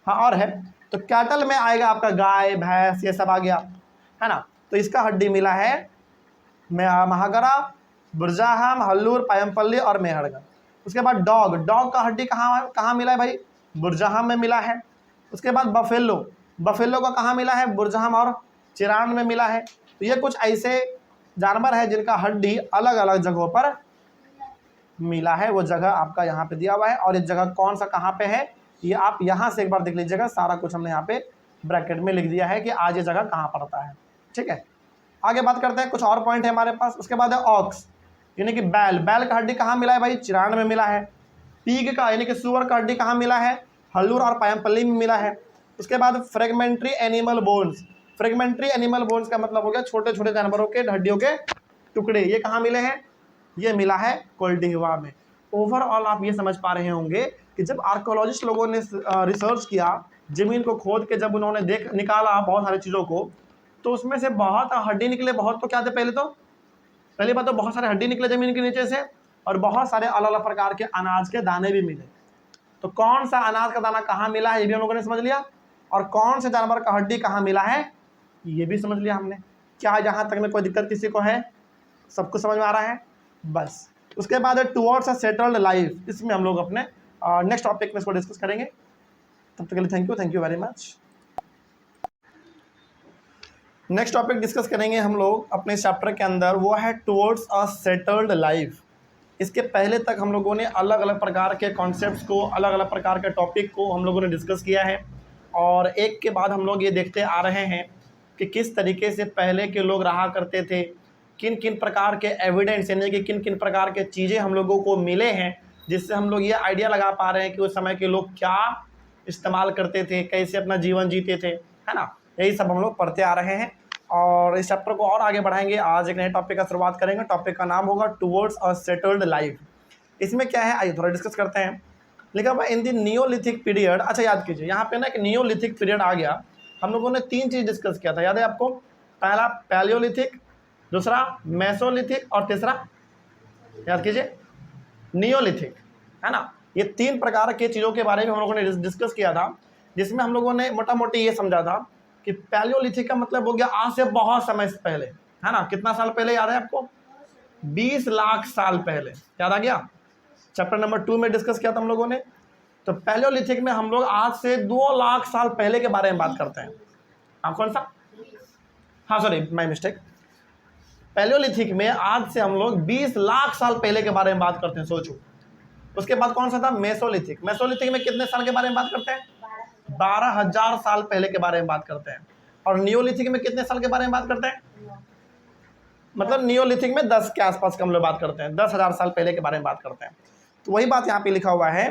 हाँ, और है। तो कैटल में आएगा आपका गाय, भैंस, ये सब आ गया, है ना। तो इसका हड्डी मिला है महागरा, बुरजाहम, हल्लूर, पायमपल्ली और मेहरगढ़। उसके बाद डॉग का हड्डी कहाँ मिला है भाई? बुरजाहम में मिला है। उसके बाद बफेलो का कहाँ मिला है? बुरजाहम और चिरान में मिला है। तो ये कुछ ऐसे जानवर है जिनका हड्डी अलग अलग जगहों पर मिला है। वो जगह आपका यहाँ पे दिया हुआ है, और ये जगह कौन सा कहाँ पे है ये आप यहाँ से एक बार देख लीजिएगा। सारा कुछ हमने यहाँ पे ब्रैकेट में लिख दिया है कि आज ये जगह कहाँ पड़ता है। ठीक है, आगे बात करते हैं, कुछ और पॉइंट है हमारे पास। उसके बाद है ऑक्स यानी कि बैल का हड्डी कहाँ मिला है भाई? चिरान में मिला है। पीग का यानी कि सुअर का हड्डी कहाँ मिला है? हल्लूर और पायमपल्ली में मिला है। उसके बाद फ्रेगमेंट्री एनिमल बोन्स का मतलब हो गया छोटे छोटे जानवरों के हड्डियों के टुकड़े। ये कहाँ मिले हैं? ये मिला है कोल्डिवा में। ओवरऑल आप ये समझ पा रहे होंगे कि जब आर्कोलॉजिस्ट लोगों ने रिसर्च किया, जमीन को खोद के जब उन्होंने निकाला बहुत सारी चीज़ों को, तो उसमें से बहुत हड्डी निकले। बहुत तो क्या थे? पहली बात तो बहुत सारे हड्डी निकले जमीन के नीचे से, और बहुत सारे अलग अलग प्रकार के अनाज के दाने भी मिले। तो कौन सा अनाज का दाना कहाँ मिला है ये भी हम लोगों ने समझ लिया, और कौन से जानवर का हड्डी कहाँ मिला है ये भी समझ लिया हमने। क्या यहाँ तक में कोई दिक्कत किसी को है? सब कुछ समझ में आ रहा है? बस। उसके बाद है टुवर्ड्स अ सेटल्ड लाइफ। इसमें हम लोग अपने नेक्स्ट टॉपिक में इसको डिस्कस करेंगे। तब तक के लिए thank you very much. Next topic discuss करेंगे हम लोग अपने चैप्टर के अंदर, वो है टुवर्ड्स अ सेटल्ड लाइफ। इसके पहले तक हम लोगों ने अलग अलग प्रकार के कॉन्सेप्ट्स को, अलग अलग प्रकार के टॉपिक को हम लोगों ने डिस्कस किया है, और एक के बाद हम लोग ये देखते आ रहे हैं कि किस तरीके से पहले के लोग रहा करते थे, किन किन प्रकार के एविडेंस यानी कि किन किन प्रकार के चीज़ें हम लोगों को मिले हैं, जिससे हम लोग ये आइडिया लगा पा रहे हैं कि उस समय के लोग क्या इस्तेमाल करते थे, कैसे अपना जीवन जीते थे, है ना। यही सब हम लोग पढ़ते आ रहे हैं, और इस चैप्टर को और आगे बढ़ाएंगे। आज एक नए टॉपिक का शुरुआत करेंगे। टॉपिक का नाम होगा टुवर्ड्स अ सेटल्ड लाइफ। इसमें क्या है आइए थोड़ा डिस्कस करते हैं। लिखा हुआ इन द नियोलिथिक पीरियड। अच्छा याद कीजिए, यहाँ पे ना एक नियोलिथिक पीरियड आ गया। हम लोगों ने 3 चीज़ डिस्कस किया था, याद है आपको? पहला पैलियोलिथिक, दूसरा मेसोलिथिक, और तीसरा याद कीजिए नियोलिथिक, है ना। ये 3 प्रकार के चीज़ों के बारे में हम लोगों ने डिस्कस किया था, जिसमें हम लोगों ने मोटा मोटी ये समझा था कि पैलियोलिथिक का मतलब हो गया आज से बहुत समय से पहले, है ना। कितना साल पहले याद है आपको? 20 लाख साल पहले। याद आ गया? चैप्टर नंबर 2 में डिस्कस किया था हम लोगों ने। तो पैलियोलिथिक में हम लोग आज से 2 लाख साल पहले के बारे में बात करते हैं। आप कौन सा? हाँ सॉरी, माय मिस्टेक। पैलियोलिथिक में आज से हम लोग 20 लाख साल पहले के बारे में बात करते हैं, सोचो। उसके बाद कौन सा था? मेसोलिथिक। मेसोलिथिक में कितने साल के बारे में बात करते हैं? 12,000 साल पहले के बारे में बात करते हैं। और नियोलिथिक में कितने साल के बारे में बात करते हैं? मतलब नियोलिथिक में 10 के आसपास का हम लोग बात करते हैं, 10,000 साल पहले के बारे में बात करते हैं। तो वही बात यहाँ पे लिखा हुआ है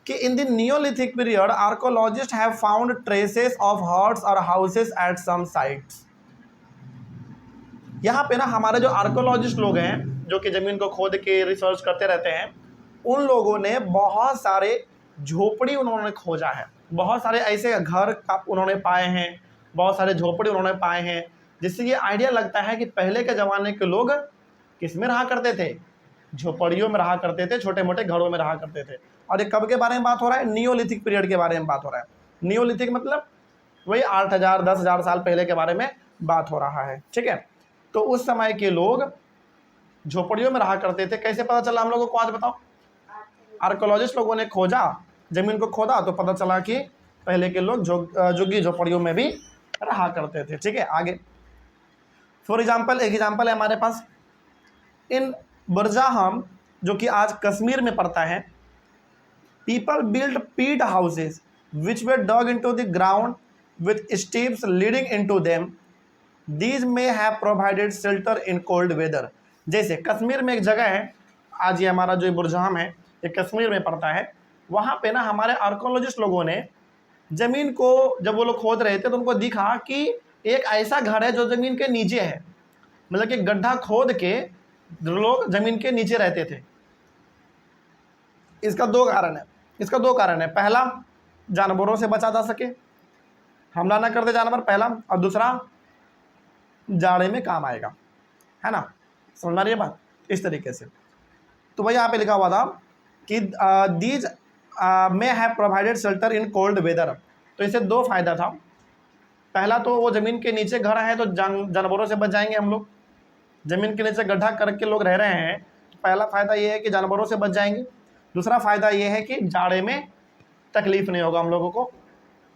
कि in the Neolithic period archaeologist have found traces of huts और हाउसेस एट सम साइट्स। यहाँ पे ना हमारे जो आर्कोलॉजिस्ट लोग हैं, जो कि ज़मीन को खोद के रिसर्च करते रहते हैं, उन लोगों ने बहुत सारे झोपड़ी उन्होंने खोजा है, बहुत सारे ऐसे घर उन्होंने पाए हैं, बहुत सारे झोपड़ी उन्होंने पाए हैं, जिससे ये आइडिया लगता है कि पहले के ज़माने के लोग किस में रहा करते थे? झोपड़ियों में रहा करते थे, छोटे मोटे घरों में रहा करते थे। और ये कब के बारे में बात हो रहा है? नियोलिथिक पीरियड के बारे में बात हो रहा है। नियोलिथिक मतलब वही 8,000 10,000 साल पहले के बारे में बात हो रहा है। ठीक है, तो उस समय के लोग झोपड़ियों में रहा करते थे। कैसे पता चला हम लोगों को? आज बताओ। आर्कोलॉजिस्ट लोगों ने खोजा, जमीन को खोदा, तो पता चला कि पहले के लोग झुग्गी झोपड़ियों में भी रहा करते थे। ठीक है, आगे फॉर एग्जाम्पल, एक एग्जाम्पल है हमारे पास, इन बुरजाहम जो कि आज कश्मीर में पड़ता है, people built peat houses which were dug into the ground with steps leading into them. These may have provided shelter in cold weather. जैसे कश्मीर में एक जगह है, आज ये हमारा जो बुरजाहम है ये कश्मीर में पड़ता है, वहाँ पे ना हमारे आर्कोलॉजिस्ट लोगों ने ज़मीन को जब वो लोग खोद रहे थे तो उनको दिखा कि एक ऐसा घर है जो ज़मीन के नीचे है, मतलब कि गड्ढा खोद के लोग ज़मीन के नीचे रहते थे। इसका दो कारण है, पहला जानवरों से बचा जा सके, हमला ना कर दे जानवर, पहला, और दूसरा जाड़े में काम आएगा, है ना, समझ में आ रही है बात, इस तरीके से। तो भाई यहाँ पे लिखा हुआ था कि these may have provided shelter in cold weather. तो इससे दो फायदा था, पहला तो वो ज़मीन के नीचे घर है तो जानवरों से बच जाएंगे हम लोग, ज़मीन के नीचे गड्ढा करके लोग रह रहे हैं, पहला फ़ायदा ये है कि जानवरों से बच जाएंगे, दूसरा फ़ायदा ये है कि जाड़े में तकलीफ नहीं होगा, हम लोगों को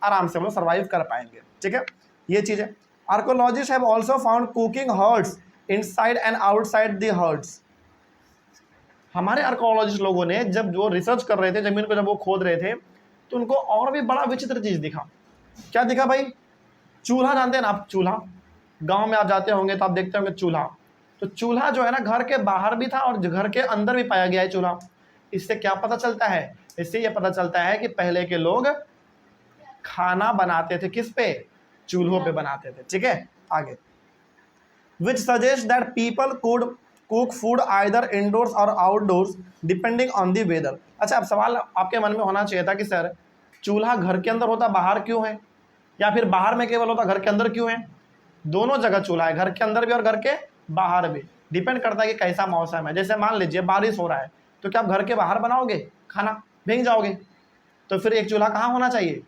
आराम से हम लोग सर्वाइव कर पाएंगे। ठीक है, ये चीज़ है। Archaeologist have also found cooking hearths inside and outside the huts. हमारे आर्कोलॉजिस्ट लोगों ने जब वो रिसर्च कर रहे थे, ज़मीन को जब वो खोद रहे थे, तो उनको और भी बड़ा विचित्र चीज़ दिखा। क्या दिखा भाई? चूल्हा, जानते हैं ना आप चूल्हा, गाँव में आप जाते होंगे तो आप देखते होंगे चूल्हा। तो चूल्हा जो है ना घर के बाहर भी था और घर के अंदर भी पाया गया है चूल्हा। इससे क्या पता चलता है? इससे ये पता चलता है कि पहले के लोग खाना बनाते थे किस पे? चूल्हों पे बनाते थे। ठीक है, आगे which suggest that people could cook food either indoors or outdoors depending on the weather. अच्छा, अब सवाल आपके मन में होना चाहिए था कि सर चूल्हा घर के अंदर होता बाहर क्यों है, या फिर बाहर में केवल होता घर के अंदर क्यों है? दोनों जगह चूल्हा है, घर के अंदर भी और घर के बाहर भी। डिपेंड करता है कि कैसा मौसम है। जैसे मान लीजिए बारिश हो रहा है तो क्या आप घर के बाहर बनाओगे खाना? भीग जाओगे। तो फिर एक चूल्हा कहाँ होना चाहिए?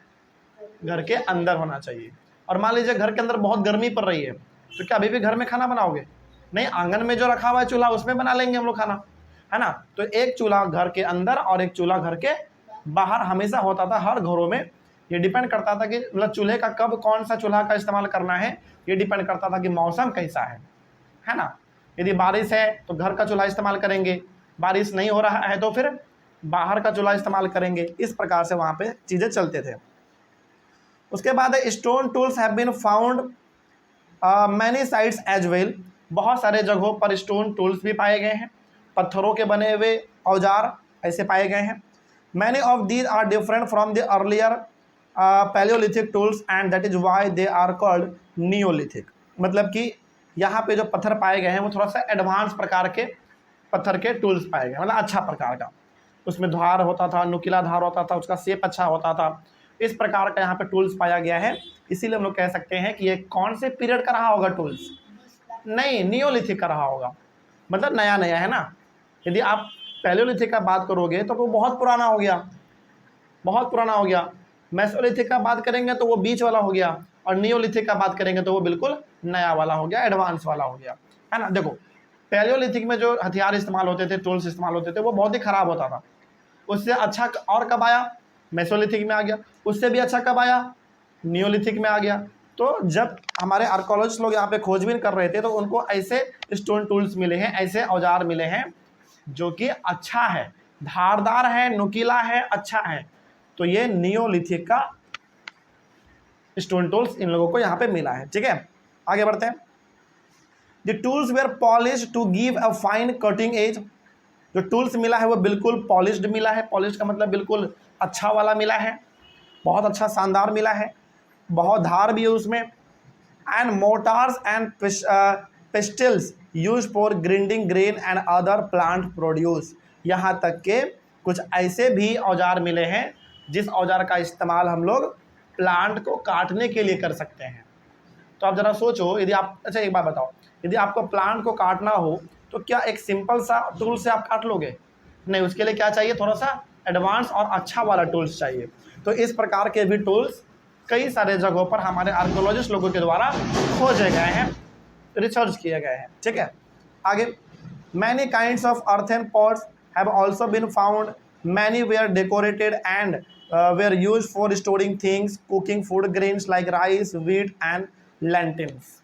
घर के अंदर होना चाहिए। और मान लीजिए घर के अंदर बहुत गर्मी पड़ रही है तो क्या अभी भी घर में खाना बनाओगे? नहीं, आंगन में जो रखा हुआ है चूल्हा उसमें बना लेंगे हम लोग खाना, है ना। तो एक चूल्हा घर के अंदर और एक चूल्हा घर के बाहर हमेशा होता था हर घरों में। ये डिपेंड करता था कि मतलब चूल्हे का कब कौन सा चूल्हा का इस्तेमाल करना है, ये डिपेंड करता था कि मौसम कैसा है ना। यदि बारिश है तो घर का चूल्हा इस्तेमाल करेंगे, बारिश नहीं हो रहा है तो फिर बाहर का चूल्हा इस्तेमाल करेंगे। इस प्रकार से वहाँ पे चीज़ें चलते थे। उसके बाद stone tools have been found many sites as well. बहुत सारे जगहों पर स्टोन टूल्स भी पाए गए हैं, पत्थरों के बने हुए औजार ऐसे पाए गए हैं। Many of these are different from the earlier Palaeolithic tools and that is why they are called Neolithic. मतलब कि यहाँ पे जो पत्थर पाए गए हैं वो थोड़ा सा एडवांस प्रकार के पत्थर के टूल्स पाए गए, मतलब अच्छा प्रकार का, उसमें धार होता था, नुकीला धार होता था, उसका शेप अच्छा होता था। इस प्रकार का यहाँ पे टूल्स पाया गया है। इसीलिए हम लोग कह सकते हैं कि ये कौन से पीरियड का रहा होगा टूल्स? नहीं, नियोलिथिक का रहा होगा, मतलब नया नया, है ना। यदि आप पैलियोलिथिक का बात करोगे तो वो बहुत पुराना हो गया, बहुत पुराना हो गया। मेसोलिथिक का बात करेंगे तो वो बीच वाला हो गया, और नियोलिथिक का बात करेंगे तो वो बिल्कुल नया वाला हो गया, एडवांस वाला हो गया, है ना। देखो पैलियोलिथिक में जो हथियार इस्तेमाल होते थे, टूल्स इस्तेमाल होते थे, वो बहुत ही ख़राब होता था। उससे अच्छा और कब आया? मेसोलिथिक में आ गया। उससे भी अच्छा कब आया? नियोलिथिक में आ गया। तो जब हमारे आर्कोलॉजिस्ट लोग यहाँ पे खोजबीन कर रहे थे तो उनको ऐसे स्टोन टूल्स मिले हैं, ऐसे औजार मिले हैं जो कि अच्छा है, धारदार है, नुकीला है, अच्छा है। तो ये नियोलिथिक का स्टोन टूल्स इन लोगों को यहाँ पे मिला है। ठीक है, आगे बढ़ते हैं। The tools were polished to give a fine cutting edge. जो टूल्स मिला है वो बिल्कुल पॉलिश्ड मिला है। पॉलिश्ड का मतलब बिल्कुल अच्छा वाला मिला है, बहुत अच्छा शानदार मिला है, बहुत धार भी है उसमें। And mortars and pestles use for grinding grain and other plant produce. यहाँ तक के कुछ ऐसे भी औजार मिले हैं जिस औजार का इस्तेमाल हम लोग प्लांट को काटने के लिए कर सकते हैं। तो आप ज़रा सोचो, यदि आप, अच्छा एक बात बताओ, यदि आपको प्लांट को काटना हो तो क्या एक सिंपल सा टूल से आप काट लोगे? नहीं, उसके लिए क्या चाहिए? थोड़ा सा एडवांस और अच्छा वाला टूल्स चाहिए। तो इस प्रकार के भी टूल्स कई सारे जगहों पर हमारे आर्कोलॉजिस्ट लोगों के द्वारा खोजे गए हैं, रिसर्च किए गए हैं। ठीक है, आगे many kinds of earthen pots have also been found, many were decorated and were use for storing things, cooking food grains like rice, wheat and lentils.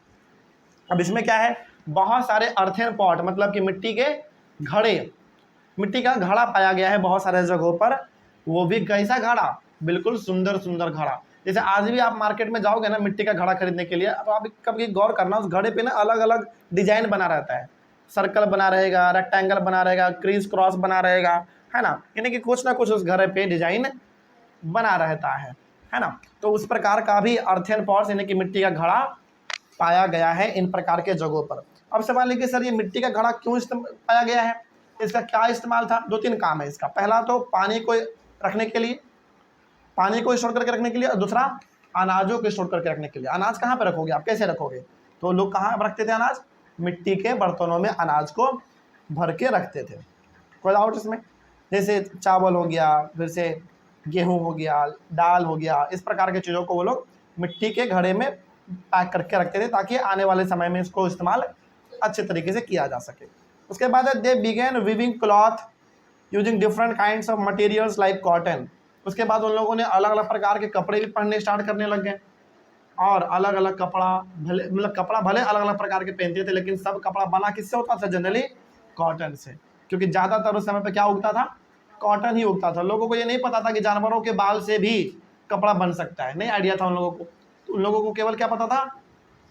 अब इसमें क्या है, बहुत सारे अर्थेन पॉट मतलब कि मिट्टी के घड़े, मिट्टी का घड़ा पाया गया है बहुत सारे जगहों पर। वो भी कैसा घड़ा, बिल्कुल सुंदर सुंदर घड़ा। जैसे आज भी आप मार्केट में जाओगे ना मिट्टी का घड़ा खरीदने के लिए, तो आप कभी गौर करना उस घड़े पे ना अलग अलग डिजाइन बना रहता है, सर्कल बना रहेगा, रेक्टेंगल बना रहेगा, क्रीज क्रॉस बना रहेगा, है ना, यानी कि कुछ ना कुछ उस घड़े पे डिजाइन बना रहता है ना। तो उस प्रकार का भी अर्थेन पॉट्स यानी कि मिट्टी का घड़ा पाया गया है इन प्रकार के जगहों पर। अब सवाल है कि सर ये मिट्टी का घड़ा क्यों पाया गया है, इसका क्या इस्तेमाल था? दो तीन काम है इसका। पहला तो पानी को रखने के लिए, पानी को स्टोर करके रखने के लिए, और दूसरा अनाजों को स्टोर करके रखने के लिए। अनाज कहाँ पे रखोगे आप, कैसे रखोगे? तो लोग कहाँ रखते थे अनाज? मिट्टी के बर्तनों में अनाज को भर के रखते थे। कोई डाउट इसमें? जैसे चावल हो गया, फिर से गेहूं हो गया, दाल हो गया, इस प्रकार की चीज़ों को वो लोग मिट्टी के घड़े में पैक करके रखते थे ताकि आने वाले समय में इसको इस्तेमाल अच्छे तरीके से किया जा सके। उसके बाद they began weaving cloth using different kinds of materials like cotton. उसके बाद उन लोगों ने अलग अलग प्रकार के कपड़े भी पहनने स्टार्ट करने लग गए, और अलग अलग कपड़ा भले मतलब कपड़ा भले अलग अलग प्रकार के पहनते थे, लेकिन सब कपड़ा बना किससे होता था? जनरली कॉटन से, क्योंकि ज़्यादातर उस समय पे क्या उगता था? कॉटन ही उगता था। लोगों को ये नहीं पता था कि जानवरों के बाल से भी कपड़ा बन सकता है, नहीं आइडिया था उन लोगों को। तो उन लोगों को केवल क्या पता था?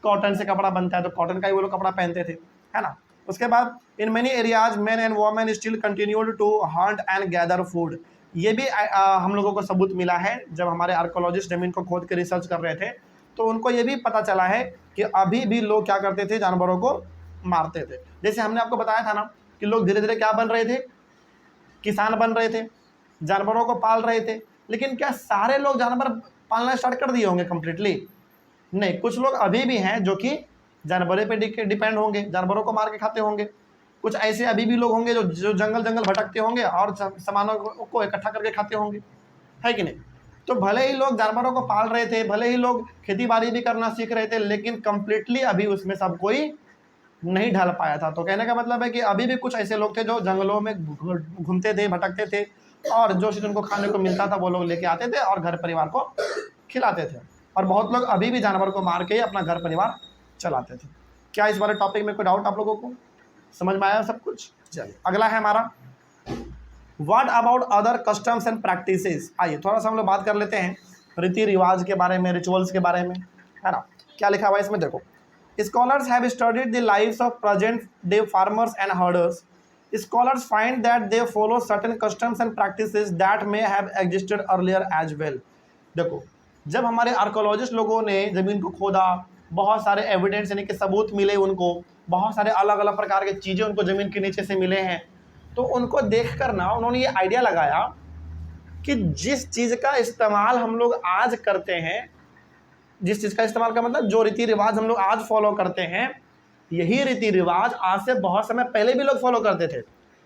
कॉटन से कपड़ा बनता है, तो कॉटन का ही वो लोग कपड़ा पहनते थे, है ना। उसके बाद in many areas man and women still continued to hunt and gather food. ये भी हम लोगों को सबूत मिला है जब हमारे आर्कोलॉजिस्ट जमीन को खोद के रिसर्च कर रहे थे, तो उनको ये भी पता चला है कि अभी भी लोग क्या करते थे? जानवरों को मारते थे। जैसे हमने आपको बताया था ना कि लोग धीरे धीरे क्या बन रहे थे? किसान बन रहे थे, जानवरों को पाल रहे थे। लेकिन क्या सारे लोग जानवर पालना स्टार्ट कर दिए होंगे कम्प्लीटली? नहीं, कुछ लोग अभी भी हैं जो कि जानवरों पे डिपेंड होंगे, जानवरों को मार के खाते होंगे। कुछ ऐसे अभी भी लोग होंगे जो जंगल जंगल भटकते होंगे और सामानों को इकट्ठा करके खाते होंगे, है कि नहीं? तो भले ही लोग जानवरों को पाल रहे थे, भले ही लोग खेती बाड़ी भी करना सीख रहे थे, लेकिन कम्प्लीटली अभी उसमें सब कोई नहीं ढल पाया था। तो कहने का मतलब है कि अभी भी कुछ ऐसे लोग थे जो जंगलों में घूमते थे, भटकते थे, और जो चीज़ उनको खाने को मिलता था वो लोग लेके आते थे और घर परिवार को खिलाते थे। और बहुत लोग अभी भी जानवर को मार के ही अपना घर परिवार चलाते थे। क्या इस बारे टॉपिक में कोई डाउट आप लोगों को? समझ में आया सब कुछ? चलिए अगला है हमारा what about other customs and practices. आइए थोड़ा सा हम लोग बात कर लेते हैं रीति रिवाज के बारे में, रिचुअल्स के बारे में, है ना। क्या लिखा हुआ है इसमें देखो, scholars have studied the lives of present day farmers and herders. Scholars find that they follow certain customs and practices that may have existed earlier as well। देखो, जब हमारे आर्कोलॉजिस्ट लोगों ने ज़मीन को खोदा, बहुत सारे एविडेंस यानी कि सबूत मिले उनको, बहुत सारे अलग अलग प्रकार की चीज़ें उनको ज़मीन के नीचे से मिले हैं, तो उनको देख कर ना उन्होंने ये आइडिया लगाया कि जिस चीज़ का इस्तेमाल हम लोग आज करते हैं, जिस चीज़ का इस्तेमाल का मतलब जो रीति रिवाज हम लोग आज फॉलो करते हैं, यही रीति रिवाज आज से बहुत समय पहले भी लोग फॉलो करते थे।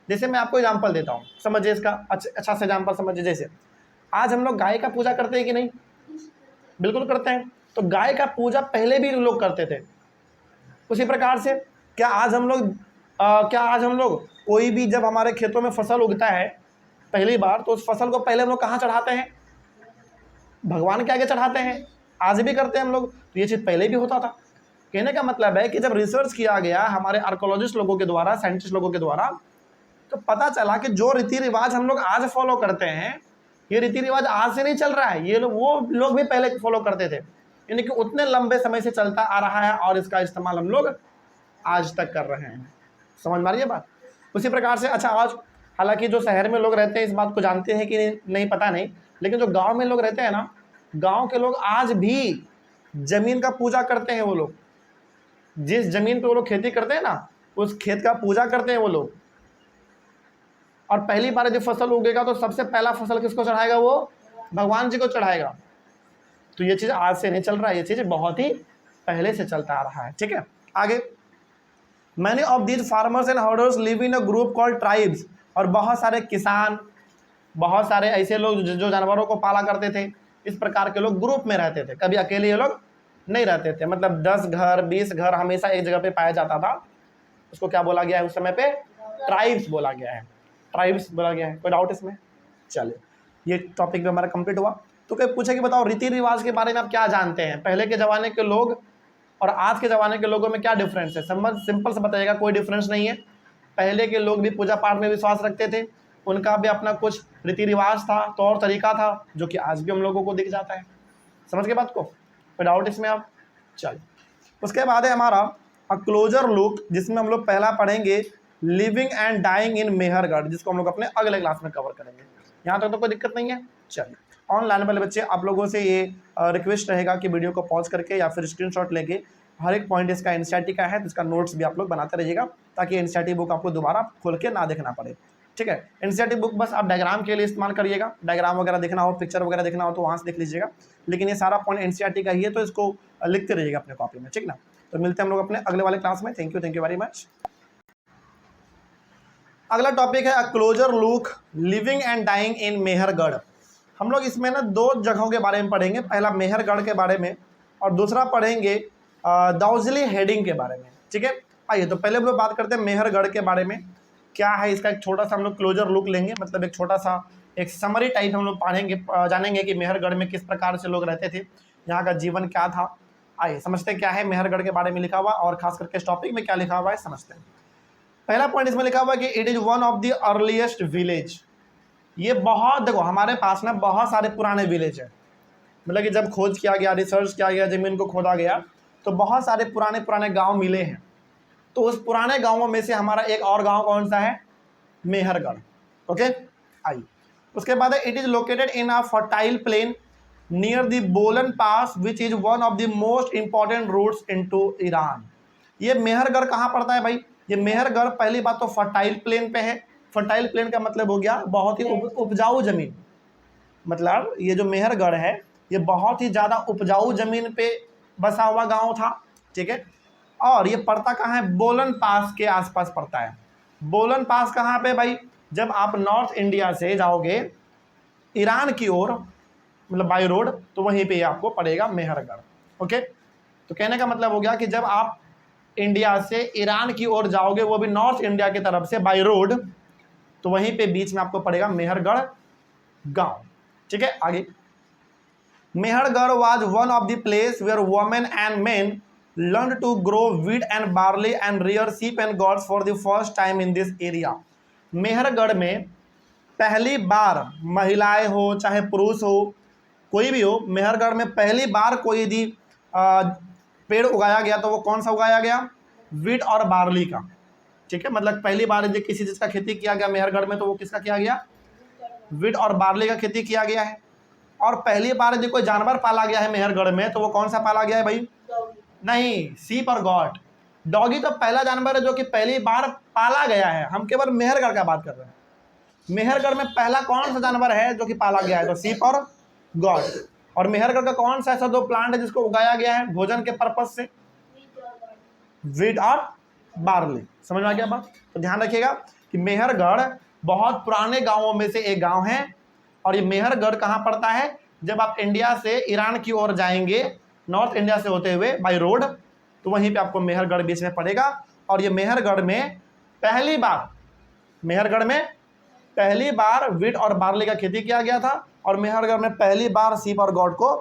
जैसे मैं आपको एग्जांपल देता हूँ, समझिए इसका अच्छा से एग्जांपल समझिए। जैसे आज हम लोग गाय का पूजा करते हैं कि नहीं? बिल्कुल करते हैं। तो गाय का पूजा पहले भी लोग करते थे। उसी प्रकार से क्या आज हम लोग कोई भी जब हमारे खेतों में फसल उगता है पहली बार, तो उस फसल को पहले हम लोग कहाँ चढ़ाते हैं? भगवान के आगे चढ़ाते हैं। आज भी करते हैं हम लोग। तो ये चीज़ पहले भी होता था। कहने का मतलब है कि जब रिसर्च किया गया हमारे आर्कोलॉजिस्ट लोगों के द्वारा, साइंटिस्ट लोगों के द्वारा, तो पता चला कि जो रीति रिवाज हम लोग आज फॉलो करते हैं, ये रीति रिवाज आज से नहीं चल रहा है, ये वो लोग भी पहले फॉलो करते थे, यानी कि उतने लंबे समय से चलता आ रहा है और इसका इस्तेमाल हम लोग आज तक कर रहे हैं। समझ में आ रही है बात? उसी प्रकार से अच्छा, आज हालांकि जो शहर में लोग रहते हैं इस बात को जानते हैं कि नहीं पता नहीं, लेकिन जो गाँव में लोग रहते हैं ना, गाँव के लोग आज भी जमीन का पूजा करते हैं। वो लोग जिस जमीन पे वो लोग खेती करते हैं ना, उस खेत का पूजा करते हैं वो लोग। और पहली बार जब फसल उगेगा तो सबसे पहला फसल किसको चढ़ाएगा? वो भगवान जी को चढ़ाएगा। तो ये चीज़ आज से नहीं चल रहा है, ये चीज़ बहुत ही पहले से चलता आ रहा है। ठीक है, आगे many of these farmers and herders live in a group called tribes. और बहुत सारे किसान, बहुत सारे ऐसे लोग जो जानवरों को पाला करते थे, इस प्रकार के लोग ग्रुप में रहते थे। कभी अकेले ये लोग नहीं रहते थे। मतलब 10 घर 20 घर हमेशा एक जगह पे पाया जाता था। उसको क्या बोला गया है उस समय पे? ट्राइब्स बोला गया है। ट्राइब्स बोला गया है। कोई डाउट इसमें? चलिए ये टॉपिक भी हमारा कंप्लीट हुआ। तो कोई पूछे कि बताओ रीति रिवाज के बारे में आप क्या जानते हैं, पहले के ज़माने के लोग और आज के ज़माने के लोगों में क्या डिफरेंस है, सिंपल से बताइएगा। कोई डिफरेंस नहीं है। पहले के लोग भी पूजा पाठ में विश्वास रखते थे, उनका भी अपना कुछ रीति रिवाज था, तौर तरीका था, जो कि आज भी हम लोगों को दिख जाता है। समझ के बात को, कोई डाउट इसमें आप? चलिए, उसके बाद है हमारा अ क्लोजर लुक, जिसमें हम लोग पहला पढ़ेंगे living and dying in Mehrgarh, जिसको हम लोग अपने अगले क्लास में कवर करेंगे। यहाँ तक तो कोई दिक्कत नहीं है। चलिए, ऑनलाइन वाले बच्चे आप लोगों से ये रिक्वेस्ट रहेगा कि वीडियो को पॉज करके या फिर स्क्रीनशॉट लेके हर एक पॉइंट इसका एनसीईआरटी का है तो इसका नोट्स भी आप लोग बनाते रहिएगा, ताकि एनसीईआरटी बुक आपको दोबारा खोल के ना देखना पड़े। ठीक है, एनसीईआरटी बुक बस आप डायग्राम के लिए इस्तेमाल करिएगा, डायग्राम वगैरह देखना हो, पिक्चर वगैरह देखना हो तो वहाँ से देख लीजिएगा, लेकिन ये सारा पॉइंट एनसीईआरटी का ही है तो इसको लिखते रहिएगा अपने कॉपी में। ठीक ना, तो मिलते हैं हम लोग अपने अगले वाले क्लास में। Thank you very much. अगला टॉपिक है a closer look living and dying in Mehrgarh. हम लोग इसमें ना दो जगहों के बारे में पढ़ेंगे, पहला मेहरगढ़ के बारे में और दूसरा पढ़ेंगे दाउजिली हेडिंग के बारे में। ठीक है, आइए तो पहले हम लोग बात करते हैं मेहरगढ़ के बारे में, क्या है इसका एक छोटा सा हम लोग क्लोजर लुक लेंगे, मतलब एक छोटा सा एक समरी टाइप हम लोग पढ़ेंगे, जानेंगे कि मेहरगढ़ में किस प्रकार से लोग रहते थे, यहाँ का जीवन क्या था। आइए समझते हैं क्या है मेहरगढ़ के बारे में लिखा हुआ और खास करके इस टॉपिक में क्या लिखा हुआ है समझते हैं। पहला पॉइंट इसमें लिखा हुआ है कि it is one of the earliest village. ये बहुत, देखो हमारे पास ना बहुत सारे पुराने विलेज है, मतलब कि जब खोज किया गया, रिसर्च किया गया, ज़मीन को खोदा गया तो बहुत सारे पुराने पुराने गांव मिले हैं। तो उस पुराने गांवों में से हमारा एक और गांव कौन सा है? मेहरगढ़। ओके, आइए उसके बाद है it is located in a fertile plain near the Bolan pass which is one of the most important routes into Iran. ये मेहरगढ़ कहाँ पड़ता है भाई? ये मेहरगढ़ पहली बात तो फर्टाइल प्लेन पे है। फर्टाइल प्लेन का मतलब हो गया बहुत ही उपजाऊ जमीन, मतलब ये जो मेहरगढ़ है ये बहुत ही ज़्यादा उपजाऊ जमीन पे बसा हुआ गांव था। ठीक है, और ये पड़ता कहाँ है? बोलन पास के आसपास पड़ता है। बोलन पास कहाँ पे भाई? जब आप नॉर्थ इंडिया से जाओगे ईरान की ओर, मतलब बाई रोड, तो वहीं पे आपको पड़ेगा मेहरगढ़। ओके, तो कहने का मतलब हो गया कि जब आप इंडिया से ईरान की ओर जाओगे, वो भी नॉर्थ इंडिया की तरफ से बाई रोड, तो वहीं पे बीच में आपको पड़ेगा मेहरगढ़ गांव। ठीक है, आगे Mehrgarh was one of the place where women and men learn to grow wheat and barley and rear sheep and goats for the first time in this area. Mehrgarh में पहली बार महिलाएं हो चाहे पुरुष हो कोई भी हो, मेहरगढ़ में पहली बार कोई यदि पेड़ उगाया गया तो वो कौन सा उगाया गया? वीट और बार्ली का। ठीक है, मतलब पहली बार यदि किसी चीज़ का खेती किया गया मेहरगढ़ में तो वो किसका किया गया? वीट और बार्ली का खेती किया गया है। और पहली बार यदि कोई जानवर पाला गया है मेहरगढ़ में तो वो कौन सा पाला गया है भाई? नहीं, सीप और गॉट। डॉगी तो पहला जानवर है जो कि पहली बार पाला गया है, हम केवल मेहरगढ़ का बात कर रहे हैं। मेहरगढ़ में पहला कौन सा जानवर है जो कि पाला गया है? तो सीप और गॉट। और मेहरगढ़ का कौन सा ऐसा दो प्लांट है जिसको उगाया गया है भोजन के पर्पज से? वीट और बार्ली। समझ में आ गया बात? तो ध्यान रखिएगा कि मेहरगढ़ बहुत पुराने गांवों में से एक गांव है। और ये मेहरगढ़ कहाँ पड़ता है? जब आप इंडिया से ईरान की ओर जाएंगे नॉर्थ इंडिया से होते हुए बाई रोड, तो वहीं पे आपको मेहरगढ़ बीच में पड़ेगा। और ये मेहरगढ़ में पहली बार वीट और बार्ली का खेती किया गया था और मेहरगढ़ में पहली बार सीप और गॉट को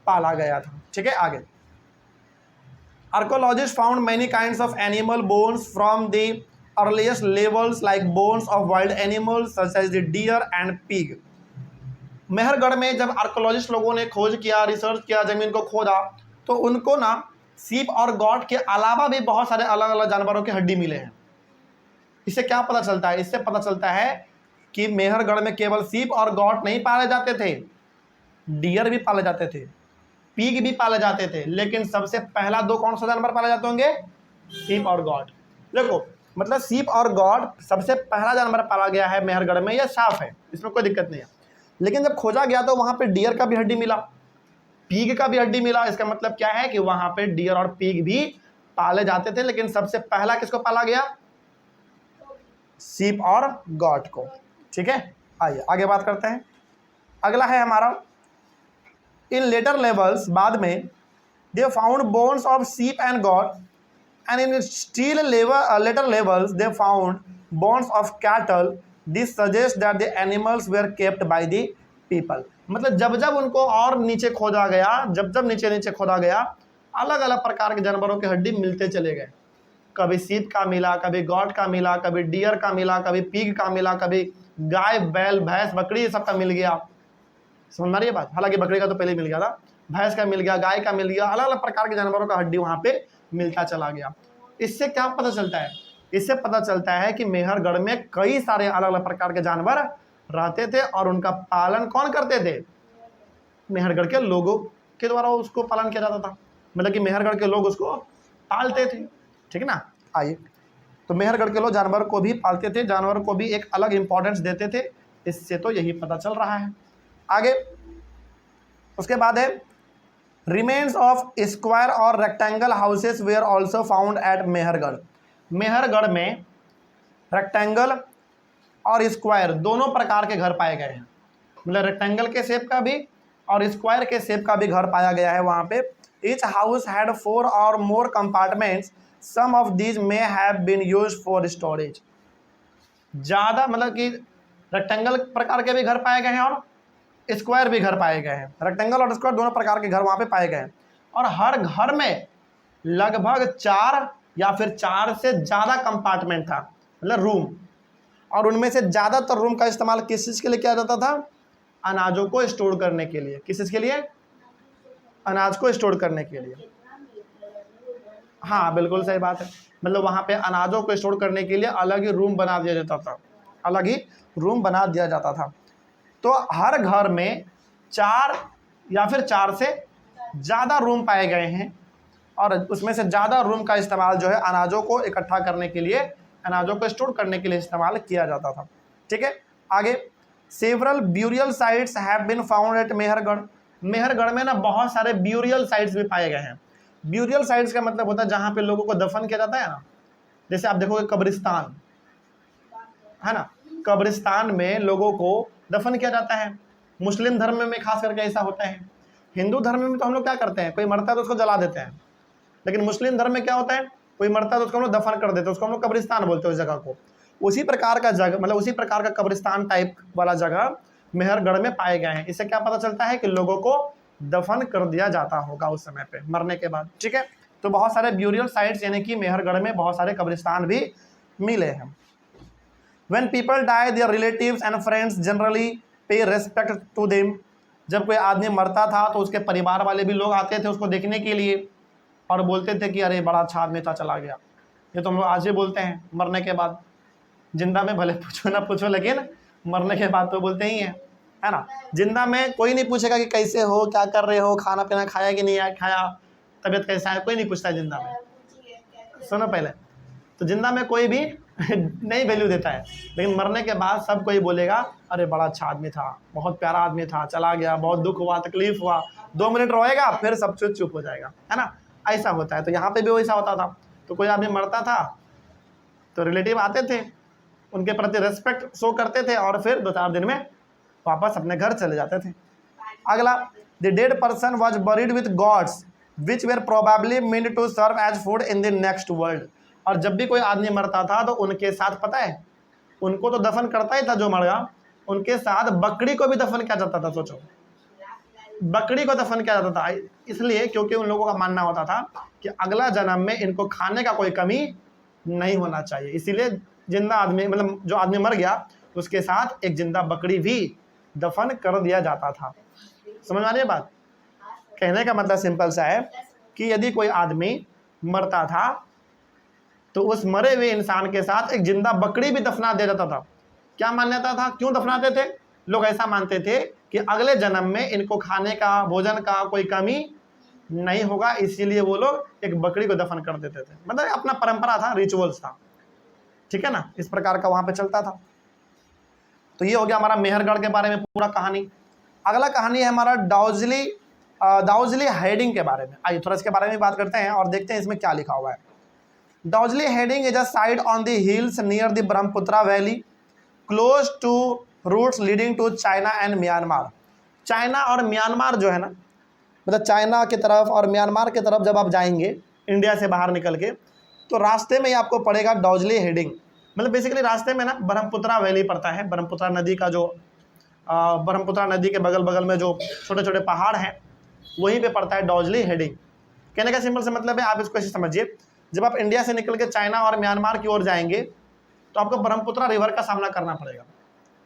पाला गया था। ठीक है, आगे archaeologist found many kinds of animal bones from the earliest levels like bones of wild animals such as the deer and pig. Mehrgarh में जब आर्कोलॉजिस्ट लोगों ने खोज किया, रिसर्च किया, ज़मीन को खोदा, तो उनको ना सीप और गॉट के अलावा भी बहुत सारे अलग अलग जानवरों के हड्डी मिले हैं। इससे क्या पता चलता है? इससे पता चलता है कि मेहरगढ़ में केवल सीप और गॉट नहीं पाले जाते थे, डियर भी पाले जाते थे, पीग भी पाले जाते थे, लेकिन सबसे पहला दो कौन सा जानवर पाले जाते होंगे? सीप और गॉट। देखो मतलब सीप और गॉट सबसे पहला जानवर पाला गया है मेहरगढ़ में, यह साफ है, इसमें कोई दिक्कत नहीं है। लेकिन जब खोजा गया तो वहां पे डियर का भी हड्डी मिला, पीग का भी हड्डी मिला। इसका मतलब क्या है कि वहां पे डियर और पीग भी पाले जाते थे, लेकिन सबसे पहला किसको पाला गया? सीप और गॉट को। ठीक है, आइए आगे बात करते हैं। अगला है हमारा इन लेटर लेवल्स, बाद में they found bones of sheep and goat and in still later levels they found bones of cattle. This suggests that the animals were kept by the people. मतलब जब जब उनको और नीचे खोदा गया, जब जब नीचे नीचे खोदा गया, अलग अलग प्रकार के जानवरों के हड्डी मिलते चले गए। कभी सीप का मिला, कभी गॉट का मिला, कभी डियर का मिला, कभी पिग का मिला, कभी गाय बैल भैंस बकरी ये सब का मिल गया। समझ में आ रही है बात? हालांकि बकरी का तो पहले ही मिल गया था, भैंस का मिल गया, गाय का मिल गया, अलग अलग प्रकार के जानवरों का हड्डी वहां पे मिलता चला गया। इससे क्या पता चलता है? इससे पता चलता है कि मेहरगढ़ में कई सारे अलग अलग प्रकार के जानवर रहते थे और उनका पालन कौन करते थे? मेहरगढ़ के लोगों के द्वारा उसको पालन किया जाता था। मतलब कि मेहरगढ़ के लोग उसको पालते थे। ठीक है ना? आइए, तो मेहरगढ़ के लोग जानवर को भी पालते थे, जानवर को भी एक अलग इंपॉर्टेंस देते थे। इससे तो यही पता चल रहा है। आगे उसके बाद है रिमेन्स ऑफ स्क्वायर और rectangle houses were also found at Mehrgarh. Mehrgarh में रेक्टेंगल और स्क्वायर दोनों प्रकार के घर पाए गए हैं। मतलब रेक्टेंगल के शेप का भी और स्क्वायर के शेप का भी घर पाया गया है वहाँ पे। Each house had 4 or more compartments, some of these may have been used for storage. ज़्यादा मतलब कि रेक्टेंगल प्रकार के भी घर पाए गए हैं और स्क्वायर भी घर पाए गए हैं। रेक्टेंगल और स्क्वायर दोनों प्रकार के घर वहाँ पे पाए गए हैं और हर घर में लगभग 4 या फिर 4 से ज़्यादा कंपार्टमेंट था, मतलब रूम। और उनमें से ज़्यादातर रूम का इस्तेमाल किस चीज़ के लिए किया जाता था? अनाजों को स्टोर करने के लिए। किस चीज़ के लिए? अनाज को स्टोर करने के लिए। हाँ, बिल्कुल सही बात है। मतलब वहाँ पे अनाजों को स्टोर करने के लिए अलग ही रूम बना दिया जाता था, अलग ही रूम बना दिया जाता था। तो हर घर में 4 या फिर 4 से ज़्यादा रूम पाए गए हैं और उसमें से ज़्यादा रूम का इस्तेमाल जो है अनाजों को इकट्ठा करने के लिए, अनाजों को स्टोर करने के लिए इस्तेमाल किया जाता था। ठीक है, आगे several burial sites have been found at Mehrgarh. Mehrgarh में ना बहुत सारे ब्यूरियल साइट्स भी पाए गए हैं। ब्यूरियल साइट्स का मतलब होता है जहाँ पे लोगों को दफन किया जाता है ना। जैसे आप देखोगे कब्रिस्तान है ना, कब्रिस्तान में लोगों को दफन किया जाता है। मुस्लिम धर्म में खास करके ऐसा होता है। हिंदू धर्म में तो हम लोग क्या करते हैं, कोई मरता है तो उसको जला देते हैं, लेकिन मुस्लिम धर्म में क्या होता है, कोई मरता है तो उसको हम लोग दफन कर देते हैं, उसको हम लोग कब्रिस्तान बोलते हैं उस जगह को। उसी प्रकार का जगह, मतलब उसी प्रकार का कब्रिस्तान टाइप वाला जगह मेहरगढ़ में पाए गए हैं। इससे क्या पता चलता है कि लोगों को दफन कर दिया जाता होगा उस समय पे, मरने के बाद। ठीक है, तो बहुत सारे ब्यूरियल साइट्स यानी कि मेहरगढ़ में बहुत सारे कब्रिस्तान भी मिले हैं। When people die, their relatives and friends generally pay respect to them. जब कोई आदमी मरता था तो उसके परिवार वाले भी लोग आते थे उसको देखने के लिए और बोलते थे कि अरे बड़ा अच्छा आदमी था, चला गया। ये तो हम लोग आज भी बोलते हैं मरने के बाद। जिंदा में भले पूछो ना पूछो, लेकिन मरने के बाद तो बोलते ही हैं, है ना। जिंदा में कोई नहीं पूछेगा कि कैसे हो, क्या कर रहे हो, खाना पीना खाया कि नहीं खाया, तबीयत कैसा है, कोई नहीं पूछता है जिंदा में। सुनो पहले, तो जिंदा में कोई भी नहीं वैल्यू देता है, लेकिन मरने के बाद सब कोई बोलेगा अरे बड़ा अच्छा आदमी था, बहुत प्यारा आदमी था, चला गया, बहुत दुख हुआ, तकलीफ हुआ। 2 मिनट रोएगा फिर सब चुप हो जाएगा, है ना। ऐसा होता है। तो यहाँ पे भी वैसा होता था। तो कोई आदमी मरता था तो रिलेटिव आते थे, उनके प्रति रेस्पेक्ट शो करते थे और फिर 2-4 दिन में वापस अपने घर चले जाते थे। अगला, the dead person was buried with goats which were probably meant to serve as food in the next world. और जब भी कोई आदमी मरता था तो उनके साथ, पता है, उनको तो दफन करता ही था जो मर गया, उनके साथ बकरी को भी दफन किया जाता था। सोचो, बकरी को दफन किया जाता था, इसलिए क्योंकि उन लोगों का मानना होता था कि अगला जन्म में इनको खाने का कोई कमी नहीं होना चाहिए। इसीलिए जिंदा आदमी, मतलब जो आदमी मर गया उसके साथ एक जिंदा बकरी भी दफन कर दिया जाता था। समझ में आ रही है बात? कहने का मतलब सिंपल सा है कि यदि कोई आदमी मरता था तो उस मरे हुए इंसान के साथ एक जिंदा बकरी भी दफना दिया जाता था। क्या मान्यता था, क्यों दफनाते थे? लोग ऐसा मानते थे कि अगले जन्म में इनको खाने का, भोजन का कोई कमी नहीं होगा, इसीलिए वो लोग एक बकरी को दफन कर देते थे। मतलब अपना परंपरा था, रिचुअल्स था। ठीक है ना, इस प्रकार का वहां पे चलता था। तो ये हो गया हमारा मेहरगढ़ के बारे में पूरा कहानी। अगला कहानी है हमारा दाउजली हेडिंग के बारे में। आइए थोड़ा इसके बारे में बात करते हैं और देखते हैं इसमें क्या लिखा हुआ है। Daojali Hading is a site on the hills near the Brahmaputra valley close to routes leading to China and Myanmar. China और म्यांमार जो है ना, मतलब चाइना की तरफ और म्यांमार की तरफ जब आप जाएंगे इंडिया से बाहर निकल के, तो रास्ते में ही आपको पड़ेगा दाउजली हेडिंग। मतलब बेसिकली रास्ते में ना ब्रह्मपुत्रा वैली पड़ता है, ब्रह्मपुत्रा नदी का जो ब्रह्मपुत्र नदी के बगल बगल में जो छोटे छोटे पहाड़ हैं वहीं पे पड़ता है डॉर्जली हेडिंग। कहने का सिंपल से मतलब है, आप इसको ऐसे समझिए, जब आप इंडिया से निकल के चाइना और म्यांमार की ओर जाएंगे तो आपको ब्रह्मपुत्र रिवर का सामना करना पड़ेगा।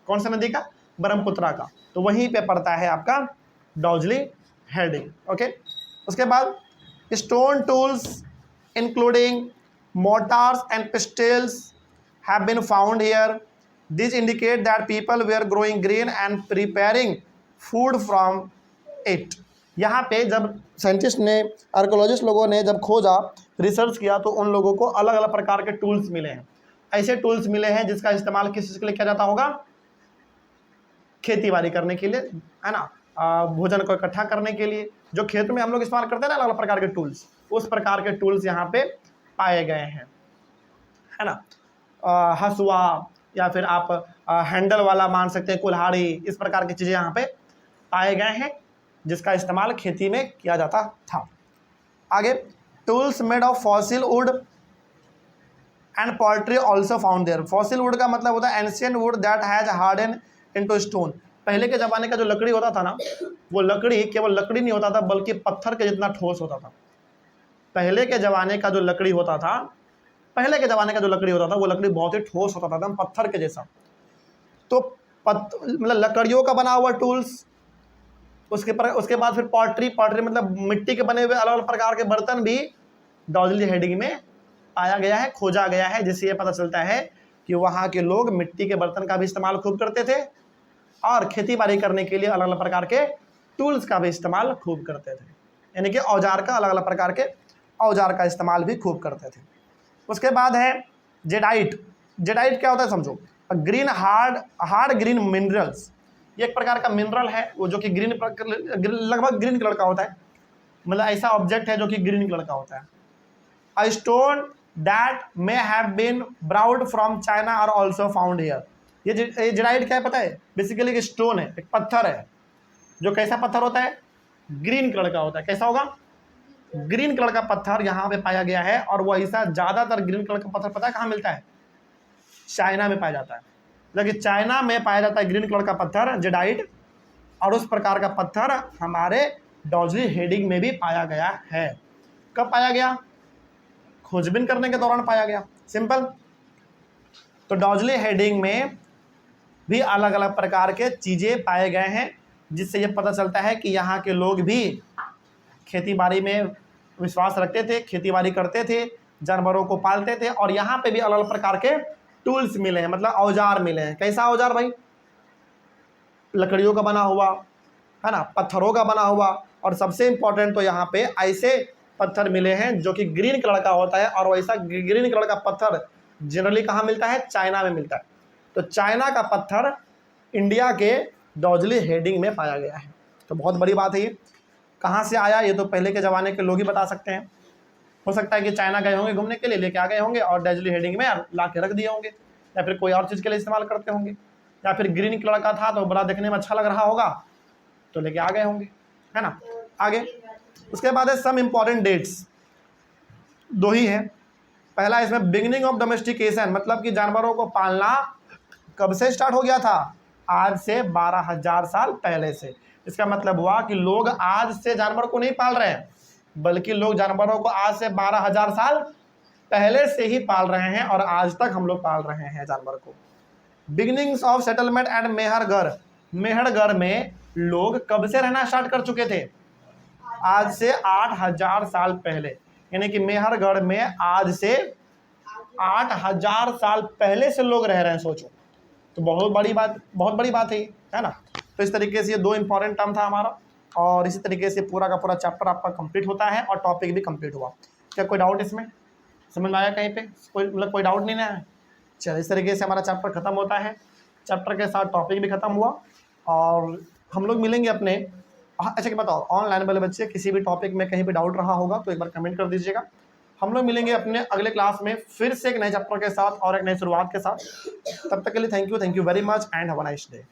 कौन सा नदी का? ब्रह्मपुत्र का। तो वहीं पे पड़ता है आपका डॉर्जली हेडिंग। ओके, उसके बाद stone tools including mortars and pestles have been found here. This indicate that people were growing grain and preparing food from it. यहाँ पे जब साइंटिस्ट ने, आर्कोलॉजिस्ट लोगों ने जब खोजा, रिसर्च किया, तो उन लोगों को अलग अलग प्रकार के टूल्स मिले हैं। ऐसे टूल्स मिले हैं जिसका इस्तेमाल किस चीज़ के लिए किया जाता होगा? खेती बाड़ी करने के लिए, है ना, भोजन को इकट्ठा करने के लिए, जो खेत में हम लोग इस्तेमाल करते हैं ना अलग अलग प्रकार के टूल्स, उस प्रकार के टूल्स यहाँ पे पाए गए हैं, है ना। हसुआ या फिर आप हैंडल वाला मान सकते हैं, कुल्हाड़ी, इस प्रकार की चीज़ें यहाँ पे पाए गए हैं जिसका इस्तेमाल खेती में किया जाता था। आगे, tools made of fossil wood and pottery also found there. Fossil wood का मतलब होता है ancient wood that has harden into stone. पहले के ज़माने का जो लकड़ी होता था ना, वो लकड़ी केवल लकड़ी नहीं होता था बल्कि पत्थर के जितना ठोस होता था। पहले के ज़माने का जो लकड़ी होता था, वो लकड़ी बहुत ही ठोस होता था, एकदम पत्थर के जैसा। तो मतलब लकड़ियों का बना हुआ टूल्स, उसके बाद फिर पॉटरी मतलब मिट्टी के बने हुए अलग अलग प्रकार के बर्तन भी डॉर्जली हेडिंग में पाया गया है, खोजा गया है, जिससे ये पता चलता है कि वहाँ के लोग मिट्टी के बर्तन का भी इस्तेमाल खूब करते थे और खेती बाड़ी करने के लिए अलग अलग प्रकार के टूल्स का भी इस्तेमाल खूब करते थे, यानी कि औजार का, अलग अलग प्रकार के औजार का इस्तेमाल भी खूब करते थे। उसके बाद है जेडाइट। जेडाइट क्या होता है समझो, ग्रीन हार्ड ग्रीन मिनरल्स। ये एक प्रकार का मिनरल है वो जो कि लगभग ग्रीन कलर का होता है, मतलब ऐसा ऑब्जेक्ट है जो कि ग्रीन कलर का होता है। A stone that may have been brought from China are also found here. ये जेडाइट क्या है पता है? बेसिकली एक स्टोन है, एक पत्थर है, जो कैसा पत्थर होता है? ग्रीन कलर का होता है। कैसा होगा? ग्रीन कलर का पत्थर यहाँ पे पाया गया है। और वो ऐसा ज़्यादातर ग्रीन कलर का पत्थर पता है कहाँ मिलता है? चाइना में पाया जाता है। लेकिन चाइना में पाया जाता है ग्रीन कलर का पत्थर जेडाइट, और उस प्रकार का पत्थर हमारे डॉर्जली हेडिंग में भी पाया गया है। कब पाया गया? खोजबीन करने के दौरान पाया गया, सिंपल। तो डॉर्जली हेडिंग में भी अलग अलग प्रकार के चीज़ें पाए गए हैं, जिससे ये पता चलता है कि यहाँ के लोग भी खेती बाड़ी में विश्वास रखते थे, खेती बाड़ी करते थे, जानवरों को पालते थे। और यहाँ पे भी अलग अलग प्रकार के टूल्स मिले हैं, मतलब औजार मिले हैं। कैसा औजार भाई? लकड़ियों का बना हुआ, है ना, पत्थरों का बना हुआ, और सबसे इम्पोर्टेंट तो यहाँ पे ऐसे पत्थर मिले हैं जो कि ग्रीन कलर का होता है। और वैसा ग्रीन कलर का पत्थर जनरली कहाँ मिलता है? चाइना में मिलता है। तो चाइना का पत्थर इंडिया के डॉर्जली हेडिंग में पाया गया है। तो बहुत बड़ी बात है ये। कहाँ से आया ये तो पहले के ज़माने के लोग ही बता सकते हैं। हो सकता है कि चाइना गए होंगे घूमने के लिए, लेके आ गए होंगे और डॉर्जली हेडिंग में ला के रख दिए होंगे, या फिर कोई और चीज़ के लिए इस्तेमाल करते होंगे, या फिर ग्रीन कलर का था तो बड़ा देखने में अच्छा लग रहा होगा तो लेके आ गए होंगे, है ना। आगे उसके बाद है सम इम्पॉर्टेंट डेट्स, दो ही है। पहला इसमें बिगिनिंग ऑफ डोमेस्टिकेशन, मतलब कि जानवरों को पालना कब से स्टार्ट हो गया था? आज से 12,000 साल पहले से। इसका मतलब हुआ कि लोग आज से जानवर को नहीं पाल रहे हैं, बल्कि लोग जानवरों को आज से 12,000 साल पहले से ही पाल रहे हैं, और आज तक हम लोग पाल रहे हैं जानवर को। Beginnings of settlement and Mehrgarh. Mehrgarh में लोग कब से रहना स्टार्ट कर चुके थे? आज से 8,000 साल पहले, यानी कि मेहरगढ़ में आज से 8,000 साल पहले से लोग रह रहे हैं। सोचो, तो बहुत बड़ी बात है ना। तो इस तरीके से ये दो इंपॉर्टेंट टर्म था हमारा, और इसी तरीके से पूरा का पूरा चैप्टर आपका कंप्लीट होता है और टॉपिक भी कंप्लीट हुआ। क्या कोई डाउट इसमें? समझ में आया कहीं पे? कोई डाउट नहीं ना है? चलिए, इस तरीके से हमारा चैप्टर खत्म होता है। चैप्टर के साथ टॉपिक भी खत्म हुआ, और हम लोग मिलेंगे अपने। अच्छा कि बताओ, ऑनलाइन वाले बच्चे किसी भी टॉपिक में कहीं पे डाउट रहा होगा तो एक बार कमेंट कर दीजिएगा। हम लोग मिलेंगे अपने अगले क्लास में फिर से एक नए चैप्टर के साथ और एक नई शुरुआत के साथ। तब तक के लिए thank you very much and have a nice day.